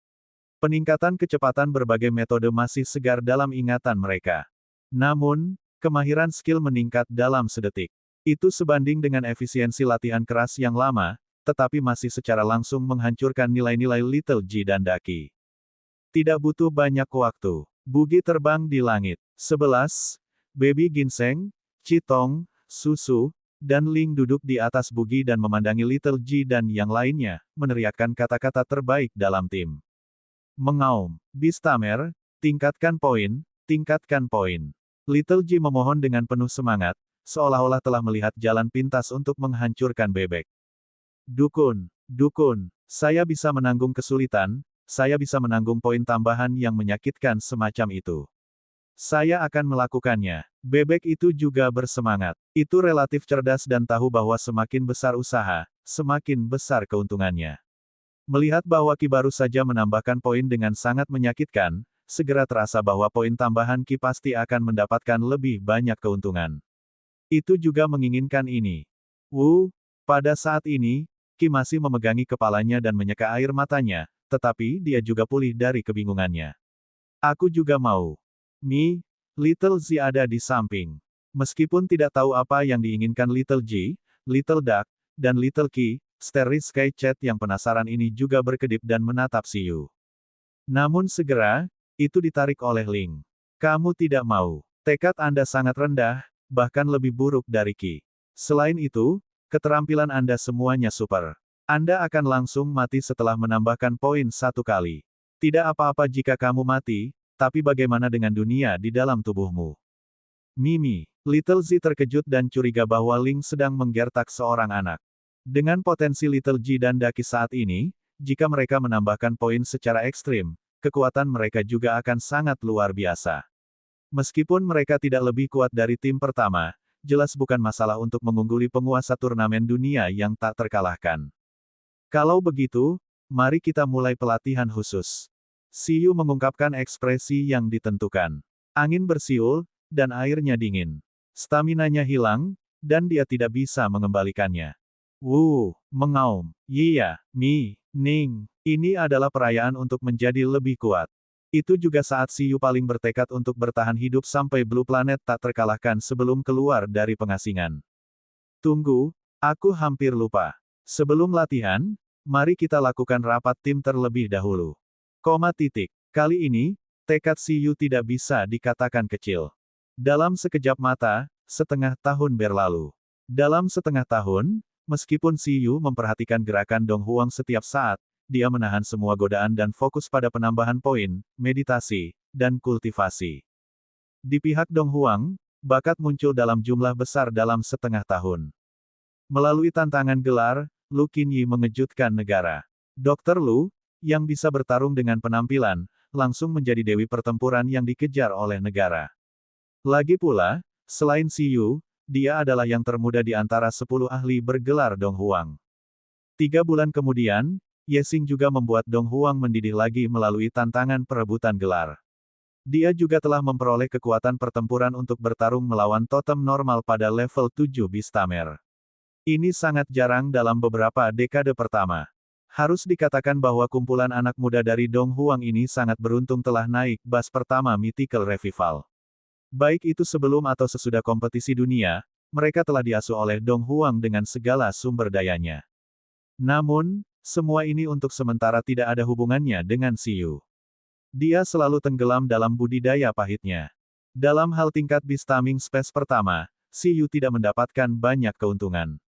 Peningkatan kecepatan berbagai metode masih segar dalam ingatan mereka. Namun, kemahiran skill meningkat dalam sedetik. Itu sebanding dengan efisiensi latihan keras yang lama, tetapi masih secara langsung menghancurkan nilai-nilai Little Ji dan Daki. Tidak butuh banyak waktu. Bugi terbang di langit. 11. Baby Ginseng, Chitong, Susu, dan Ling duduk di atas Bugi dan memandangi Little Ji dan yang lainnya, meneriakkan kata-kata terbaik dalam tim. Mengaum. Bistamer, tingkatkan poin, tingkatkan poin. Little Ji memohon dengan penuh semangat, seolah-olah telah melihat jalan pintas untuk menghancurkan bebek. Dukun, dukun, saya bisa menanggung kesulitan, saya bisa menanggung poin tambahan yang menyakitkan semacam itu. Saya akan melakukannya. Bebek itu juga bersemangat. Itu relatif cerdas dan tahu bahwa semakin besar usaha, semakin besar keuntungannya. Melihat bahwa Ki baru saja menambahkan poin dengan sangat menyakitkan, segera terasa bahwa poin tambahan Ki pasti akan mendapatkan lebih banyak keuntungan. Itu juga menginginkan ini. Pada saat ini, Ki masih memegangi kepalanya dan menyeka air matanya, tetapi dia juga pulih dari kebingungannya. Aku juga mau. Little Ji ada di samping. Meskipun tidak tahu apa yang diinginkan Little Ji, Little Duck, dan Little Ki, Starry Sky Cat yang penasaran ini juga berkedip dan menatap Siyu. Namun segera, itu ditarik oleh Ling. Kamu tidak mau. Tekad Anda sangat rendah, bahkan lebih buruk dari Ki. Selain itu, keterampilan Anda semuanya super. Anda akan langsung mati setelah menambahkan poin 1 kali. Tidak apa-apa jika kamu mati, tapi bagaimana dengan dunia di dalam tubuhmu? Little Ji terkejut dan curiga bahwa Ling sedang menggertak seorang anak. Dengan potensi Little Ji dan Daki saat ini, jika mereka menambahkan poin secara ekstrim, kekuatan mereka juga akan sangat luar biasa. Meskipun mereka tidak lebih kuat dari tim pertama, jelas bukan masalah untuk mengungguli penguasa turnamen dunia yang tak terkalahkan. Kalau begitu, mari kita mulai pelatihan khusus. Siyu mengungkapkan ekspresi yang ditentukan. Angin bersiul, dan airnya dingin. Staminanya hilang, dan dia tidak bisa mengembalikannya. Mengaum. Ning. Ini adalah perayaan untuk menjadi lebih kuat. Itu juga saat Siyu paling bertekad untuk bertahan hidup sampai Blue Planet tak terkalahkan sebelum keluar dari pengasingan. Tunggu, aku hampir lupa. Sebelum latihan, mari kita lakukan rapat tim terlebih dahulu. Kali ini, tekad Siyu tidak bisa dikatakan kecil. Dalam sekejap mata, setengah tahun berlalu. Dalam setengah tahun, meskipun Siyu memperhatikan gerakan Dong Huang setiap saat, dia menahan semua godaan dan fokus pada penambahan poin, meditasi, dan kultivasi. Di pihak Dong Huang, bakat muncul dalam jumlah besar dalam setengah tahun. Melalui tantangan gelar, Lu Qinyi mengejutkan negara. Dr. Lu, yang bisa bertarung dengan penampilan, langsung menjadi dewi pertempuran yang dikejar oleh negara. Lagi pula, selain Siyu, dia adalah yang termuda di antara 10 ahli bergelar Dong Huang. 3 bulan kemudian, Yexing juga membuat Dong Huang mendidih lagi melalui tantangan perebutan gelar. Dia juga telah memperoleh kekuatan pertempuran untuk bertarung melawan totem normal pada level 7 Bistamer. Ini sangat jarang dalam beberapa dekade pertama. Harus dikatakan bahwa kumpulan anak muda dari Dong Huang ini sangat beruntung telah naik bas pertama Mythical Revival. Baik itu sebelum atau sesudah kompetisi dunia, mereka telah diasuh oleh Dong Huang dengan segala sumber dayanya. Namun, semua ini untuk sementara tidak ada hubungannya dengan Siyu. Dia selalu tenggelam dalam budidaya pahitnya. Dalam hal tingkat Bistaming Space pertama, Siyu tidak mendapatkan banyak keuntungan.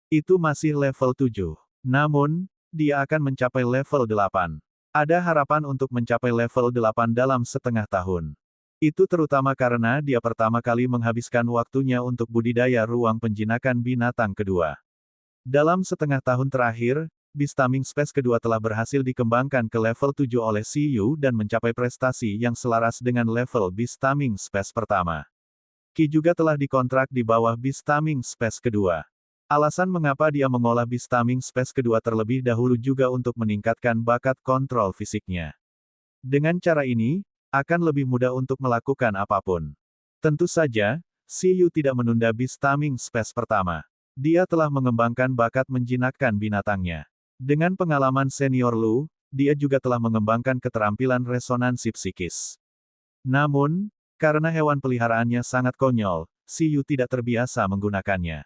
Itu masih level 7. Namun, dia akan mencapai level 8. Ada harapan untuk mencapai level 8 dalam setengah tahun. Itu terutama karena dia pertama kali menghabiskan waktunya untuk budidaya ruang penjinakan binatang kedua. Dalam setengah tahun terakhir, Bistaming Space kedua telah berhasil dikembangkan ke level 7 oleh Siyu dan mencapai prestasi yang selaras dengan level Bistaming Space pertama. Qi juga telah dikontrak di bawah Beastaming Space kedua. Alasan mengapa dia mengolah Beastaming Space kedua terlebih dahulu juga untuk meningkatkan bakat kontrol fisiknya. Dengan cara ini, akan lebih mudah untuk melakukan apapun. Tentu saja, Siyu tidak menunda Beastaming Space pertama. Dia telah mengembangkan bakat menjinakkan binatangnya. Dengan pengalaman senior Lu, dia juga telah mengembangkan keterampilan resonansi psikis. Namun, karena hewan peliharaannya sangat konyol, Siyu tidak terbiasa menggunakannya.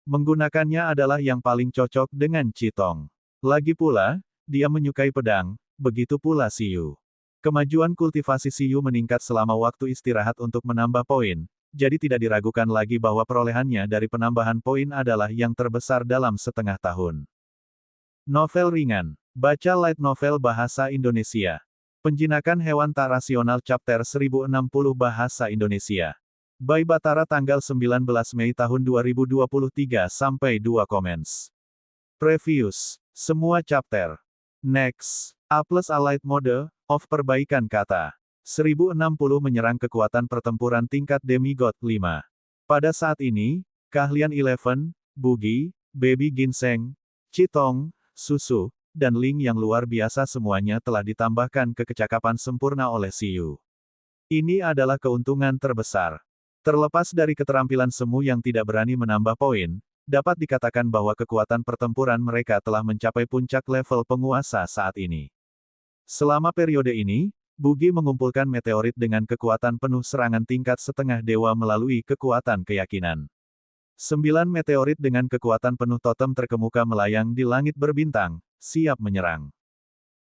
Menggunakannya adalah yang paling cocok dengan Qitong. Lagi pula, dia menyukai pedang, begitu pula Siyu. Kemajuan kultivasi Siyu meningkat selama waktu istirahat untuk menambah poin, jadi tidak diragukan lagi bahwa perolehannya dari penambahan poin adalah yang terbesar dalam setengah tahun. Novel ringan. Baca light novel bahasa Indonesia. Penjinakan hewan tak rasional chapter 1060 bahasa Indonesia. By Batara tanggal 19 Mei tahun 2023 sampai 2 comments. Previews. Semua chapter. Next. A plus Allied Mode, of perbaikan kata. 1060 menyerang kekuatan pertempuran tingkat demigod 5. Pada saat ini, keahlian Eleven, Bugi, Baby Ginseng, Qitong, Susu, dan Ling yang luar biasa semuanya telah ditambahkan ke kecakapan sempurna oleh Siyu. Ini adalah keuntungan terbesar. Terlepas dari keterampilan semu yang tidak berani menambah poin, dapat dikatakan bahwa kekuatan pertempuran mereka telah mencapai puncak level penguasa saat ini. Selama periode ini, Bugi mengumpulkan meteorit dengan kekuatan penuh serangan tingkat setengah dewa melalui kekuatan keyakinan. 9 meteorit dengan kekuatan penuh totem terkemuka melayang di langit berbintang, siap menyerang.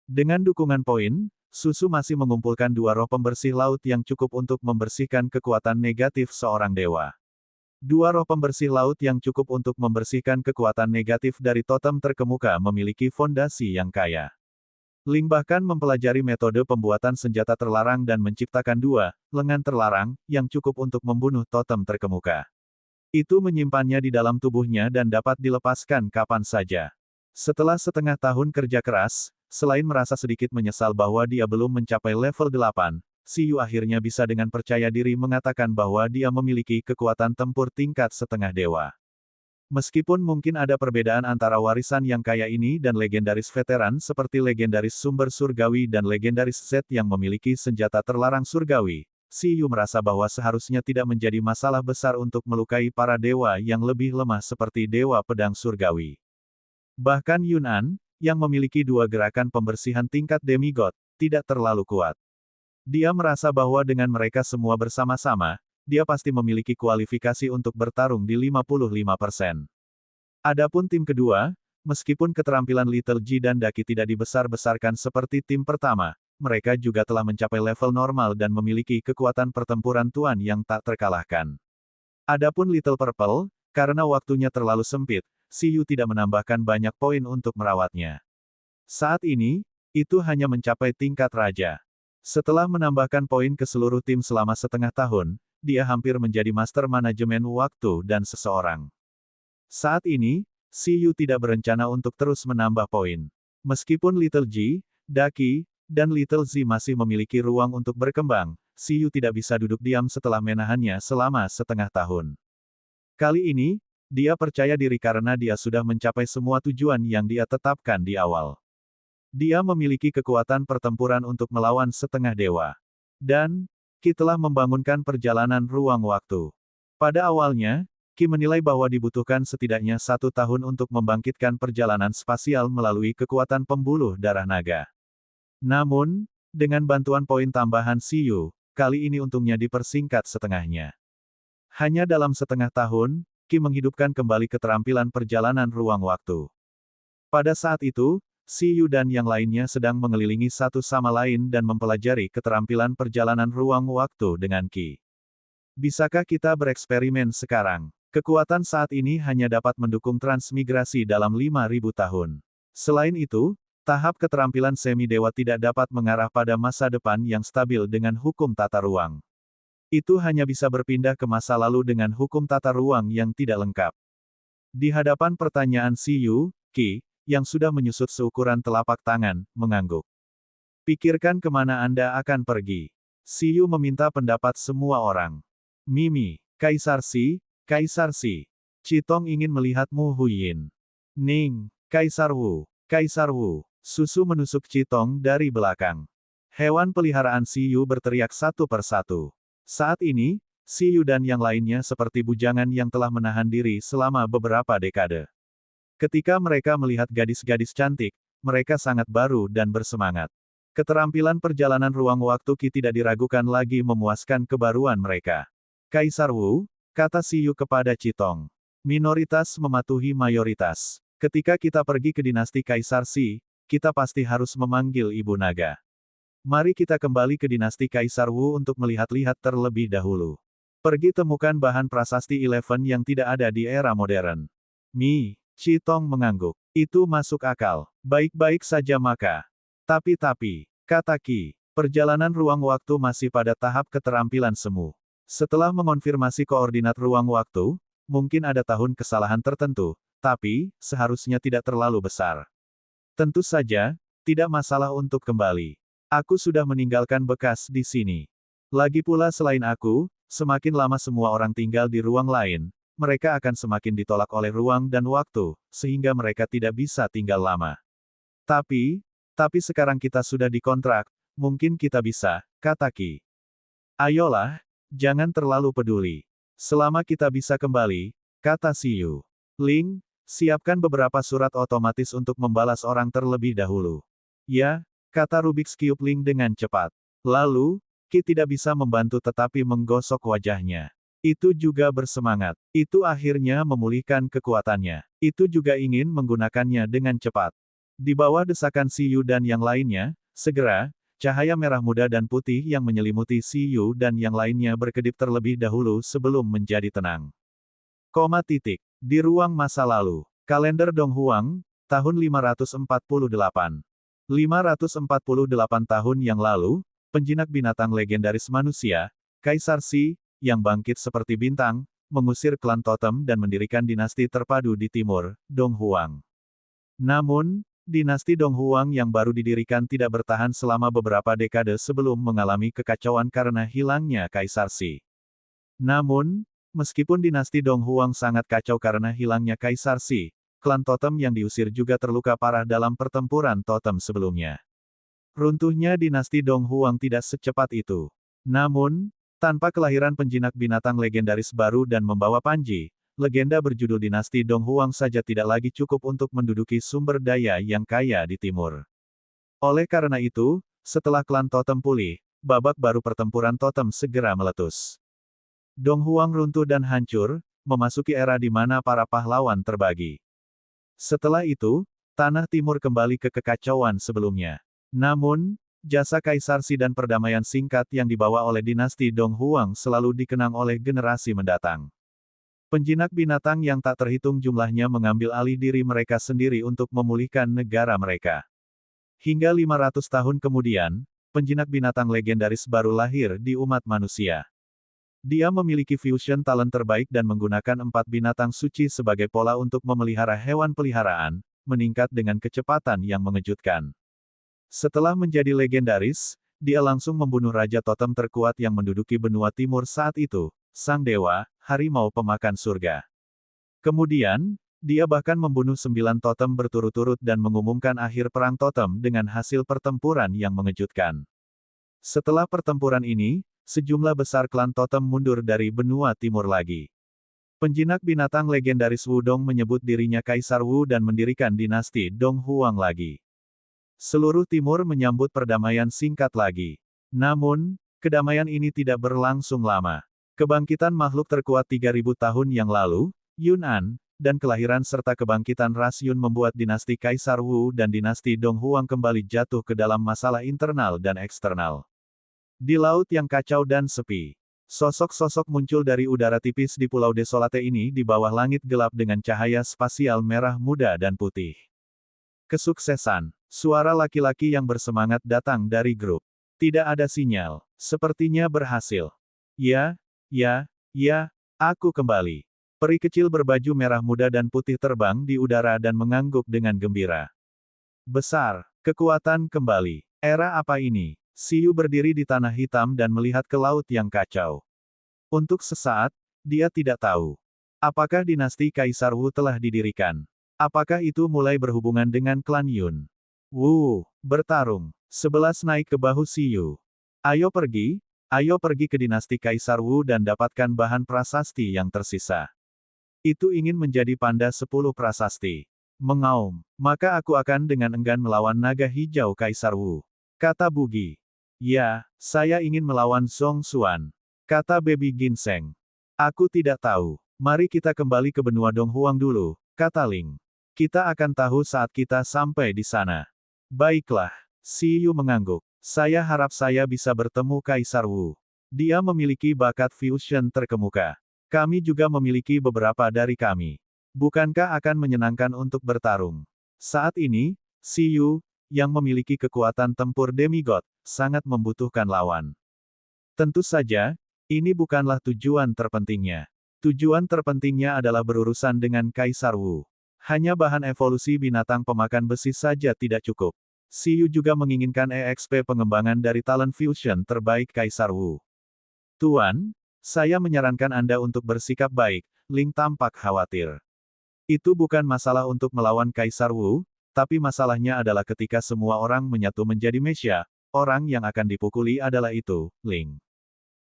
Dengan dukungan poin, Susu masih mengumpulkan 2 roh pembersih laut yang cukup untuk membersihkan kekuatan negatif seorang dewa. 2 roh pembersih laut yang cukup untuk membersihkan kekuatan negatif dari totem terkemuka memiliki fondasi yang kaya. Ling bahkan mempelajari metode pembuatan senjata terlarang dan menciptakan 2 lengan terlarang yang cukup untuk membunuh totem terkemuka. Itu menyimpannya di dalam tubuhnya dan dapat dilepaskan kapan saja. Setelah setengah tahun kerja keras, selain merasa sedikit menyesal bahwa dia belum mencapai level 8, Siyu akhirnya bisa dengan percaya diri mengatakan bahwa dia memiliki kekuatan tempur tingkat setengah dewa. Meskipun mungkin ada perbedaan antara warisan yang kaya ini dan legendaris veteran seperti legendaris sumber surgawi dan legendaris Z yang memiliki senjata terlarang surgawi, Siyu merasa bahwa seharusnya tidak menjadi masalah besar untuk melukai para dewa yang lebih lemah seperti dewa pedang surgawi. Bahkan Yun'an, yang memiliki 2 gerakan pembersihan tingkat demigod, tidak terlalu kuat. Dia merasa bahwa dengan mereka semua bersama-sama, dia pasti memiliki kualifikasi untuk bertarung di 55%. Adapun tim kedua, meskipun keterampilan Little Ji dan Daki tidak dibesar-besarkan seperti tim pertama, mereka juga telah mencapai level normal dan memiliki kekuatan pertempuran tuan yang tak terkalahkan. Adapun Little Purple, karena waktunya terlalu sempit, Siyu tidak menambahkan banyak poin untuk merawatnya. Saat ini, itu hanya mencapai tingkat raja. Setelah menambahkan poin ke seluruh tim selama setengah tahun, dia hampir menjadi master manajemen waktu dan seseorang. Saat ini, Siyu tidak berencana untuk terus menambah poin. Meskipun Little Ji, Daki, dan Little Z masih memiliki ruang untuk berkembang, Siyu tidak bisa duduk diam setelah menahannya selama setengah tahun. Kali ini, dia percaya diri karena dia sudah mencapai semua tujuan yang dia tetapkan di awal. Dia memiliki kekuatan pertempuran untuk melawan setengah dewa. Dan, Qi telah membangunkan perjalanan ruang waktu. Pada awalnya, Qi menilai bahwa dibutuhkan setidaknya 1 tahun untuk membangkitkan perjalanan spasial melalui kekuatan pembuluh darah naga. Namun, dengan bantuan poin tambahan Siyu, kali ini untungnya dipersingkat setengahnya. Hanya dalam setengah tahun, Qi menghidupkan kembali keterampilan perjalanan ruang waktu. Pada saat itu, Siyu dan yang lainnya sedang mengelilingi satu sama lain dan mempelajari keterampilan perjalanan ruang waktu dengan Qi. Bisakah kita bereksperimen sekarang? Kekuatan saat ini hanya dapat mendukung transmigrasi dalam 5.000 tahun. Selain itu, tahap keterampilan semi-dewa tidak dapat mengarah pada masa depan yang stabil dengan hukum tata ruang. Itu hanya bisa berpindah ke masa lalu dengan hukum tata ruang yang tidak lengkap. Di hadapan pertanyaan Siyu, Qi, yang sudah menyusut seukuran telapak tangan, mengangguk. Pikirkan kemana Anda akan pergi. Siyu meminta pendapat semua orang. Mimi, Kaisar Si, Kaisar Si. Citong ingin melihat Mu Huyin. Ning, Kaisar Wu, Kaisar Wu. Susu menusuk Citong dari belakang. Hewan peliharaan Si Yu berteriak satu persatu. Saat ini, Si Yu dan yang lainnya seperti bujangan yang telah menahan diri selama beberapa dekade. Ketika mereka melihat gadis-gadis cantik, mereka sangat baru dan bersemangat. Keterampilan perjalanan ruang waktu Qi tidak diragukan lagi memuaskan kebaruan mereka. Kaisar Wu, kata Si Yu kepada Citong. Minoritas mematuhi mayoritas. Ketika kita pergi ke dinasti Kaisar Si, kita pasti harus memanggil Ibu Naga. Mari kita kembali ke dinasti Kaisar Wu untuk melihat-lihat terlebih dahulu. Pergi temukan bahan prasasti Eleven yang tidak ada di era modern. Citong mengangguk. Itu masuk akal. Baik-baik saja maka. Tapi, kata Qi, perjalanan ruang waktu masih pada tahap keterampilan semu. Setelah mengonfirmasi koordinat ruang waktu, mungkin ada tahun kesalahan tertentu, tapi, seharusnya tidak terlalu besar. Tentu saja, tidak masalah untuk kembali. Aku sudah meninggalkan bekas di sini. Lagi pula selain aku, semakin lama semua orang tinggal di ruang lain, mereka akan semakin ditolak oleh ruang dan waktu, sehingga mereka tidak bisa tinggal lama. Tapi sekarang kita sudah dikontrak, mungkin kita bisa, kata Qi. Ayolah, jangan terlalu peduli. Selama kita bisa kembali, kata Si Yu. Ling, siapkan beberapa surat otomatis untuk membalas orang terlebih dahulu. Ya, kata Rubik's Cube Ling dengan cepat. Lalu, Qi tidak bisa membantu tetapi menggosok wajahnya. Itu juga bersemangat. Itu akhirnya memulihkan kekuatannya. Itu juga ingin menggunakannya dengan cepat. Di bawah desakan Si Yu dan yang lainnya, segera, cahaya merah muda dan putih yang menyelimuti Si Yu dan yang lainnya berkedip terlebih dahulu sebelum menjadi tenang. Di ruang masa lalu. Kalender Dong Huang, tahun 548. 548 tahun yang lalu, penjinak binatang legendaris manusia, Kaisar Si, yang bangkit seperti bintang, mengusir klan totem dan mendirikan dinasti terpadu di timur, Dong Huang. Namun, dinasti Dong Huang yang baru didirikan tidak bertahan selama beberapa dekade sebelum mengalami kekacauan karena hilangnya Kaisar Si. Namun, meskipun dinasti Dong Huang sangat kacau karena hilangnya Kaisar Si, klan totem yang diusir juga terluka parah dalam pertempuran totem sebelumnya. Runtuhnya dinasti Dong Huang tidak secepat itu. Namun, tanpa kelahiran penjinak binatang legendaris baru dan membawa Panji, legenda berjudul dinasti Dong Huang saja tidak lagi cukup untuk menduduki sumber daya yang kaya di timur. Oleh karena itu, setelah klan totem pulih, babak baru pertempuran totem segera meletus. Dong Huang runtuh dan hancur, memasuki era di mana para pahlawan terbagi. Setelah itu, tanah timur kembali ke kekacauan sebelumnya. Namun, jasa Kaisar Si dan perdamaian singkat yang dibawa oleh dinasti Dong Huang selalu dikenang oleh generasi mendatang. Penjinak binatang yang tak terhitung jumlahnya mengambil alih diri mereka sendiri untuk memulihkan negara mereka. Hingga 500 tahun kemudian, penjinak binatang legendaris baru lahir di umat manusia. Dia memiliki fusion talent terbaik dan menggunakan 4 binatang suci sebagai pola untuk memelihara hewan peliharaan, meningkat dengan kecepatan yang mengejutkan. Setelah menjadi legendaris, dia langsung membunuh Raja Totem terkuat yang menduduki benua timur saat itu, Sang Dewa, Harimau Pemakan Surga. Kemudian, dia bahkan membunuh 9 totem berturut-turut dan mengumumkan akhir perang totem dengan hasil pertempuran yang mengejutkan. Setelah pertempuran ini, sejumlah besar klan totem mundur dari benua timur lagi. Penjinak binatang legendaris Wudong menyebut dirinya Kaisar Wu dan mendirikan dinasti Dong Huang lagi. Seluruh timur menyambut perdamaian singkat lagi. Namun, kedamaian ini tidak berlangsung lama. Kebangkitan makhluk terkuat 3000 tahun yang lalu, Yun'an, dan kelahiran serta kebangkitan ras Yun membuat dinasti Kaisar Wu dan dinasti Dong Huang kembali jatuh ke dalam masalah internal dan eksternal. Di laut yang kacau dan sepi, sosok-sosok muncul dari udara tipis di Pulau Desolate ini di bawah langit gelap dengan cahaya spasial merah muda dan putih. Kesuksesan. Suara laki-laki yang bersemangat datang dari grup. Tidak ada sinyal. Sepertinya berhasil. Ya, aku kembali. Peri kecil berbaju merah muda dan putih terbang di udara dan mengangguk dengan gembira. Besar. Kekuatan kembali. Era apa ini? Si Yu berdiri di tanah hitam dan melihat ke laut yang kacau. Untuk sesaat, dia tidak tahu. Apakah dinasti Kaisar Wu telah didirikan? Apakah itu mulai berhubungan dengan klan Yun? Wu, bertarung. 11 naik ke bahu si Yu. Ayo pergi ke dinasti Kaisar Wu dan dapatkan bahan prasasti yang tersisa. Itu ingin menjadi panda 10 prasasti. Mengaum, maka aku akan dengan enggan melawan naga hijau Kaisar Wu. Kata Bugi. Ya, saya ingin melawan Song Xuan. Kata Baby Ginseng. Aku tidak tahu. Mari kita kembali ke benua Donghuang dulu, kata Ling. Kita akan tahu saat kita sampai di sana. Baiklah, si Yu mengangguk. Saya harap saya bisa bertemu Kaisar Wu. Dia memiliki bakat fusion terkemuka. Kami juga memiliki beberapa dari kami. Bukankah akan menyenangkan untuk bertarung? Saat ini, si Yu, yang memiliki kekuatan tempur demigod, sangat membutuhkan lawan. Tentu saja, ini bukanlah tujuan terpentingnya. Tujuan terpentingnya adalah berurusan dengan Kaisar Wu. Hanya bahan evolusi binatang pemakan besi saja tidak cukup. Si Yu juga menginginkan EXP pengembangan dari talent fusion terbaik Kaisar Wu. Tuan, saya menyarankan Anda untuk bersikap baik, Ling tampak khawatir. Itu bukan masalah untuk melawan Kaisar Wu, tapi masalahnya adalah ketika semua orang menyatu menjadi Mesya, orang yang akan dipukuli adalah itu, Ling.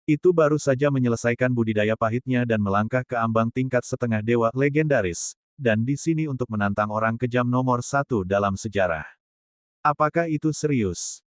Itu baru saja menyelesaikan budidaya pahitnya dan melangkah ke ambang tingkat setengah dewa legendaris, dan di sini untuk menantang orang kejam nomor 1 dalam sejarah. Apakah itu serius?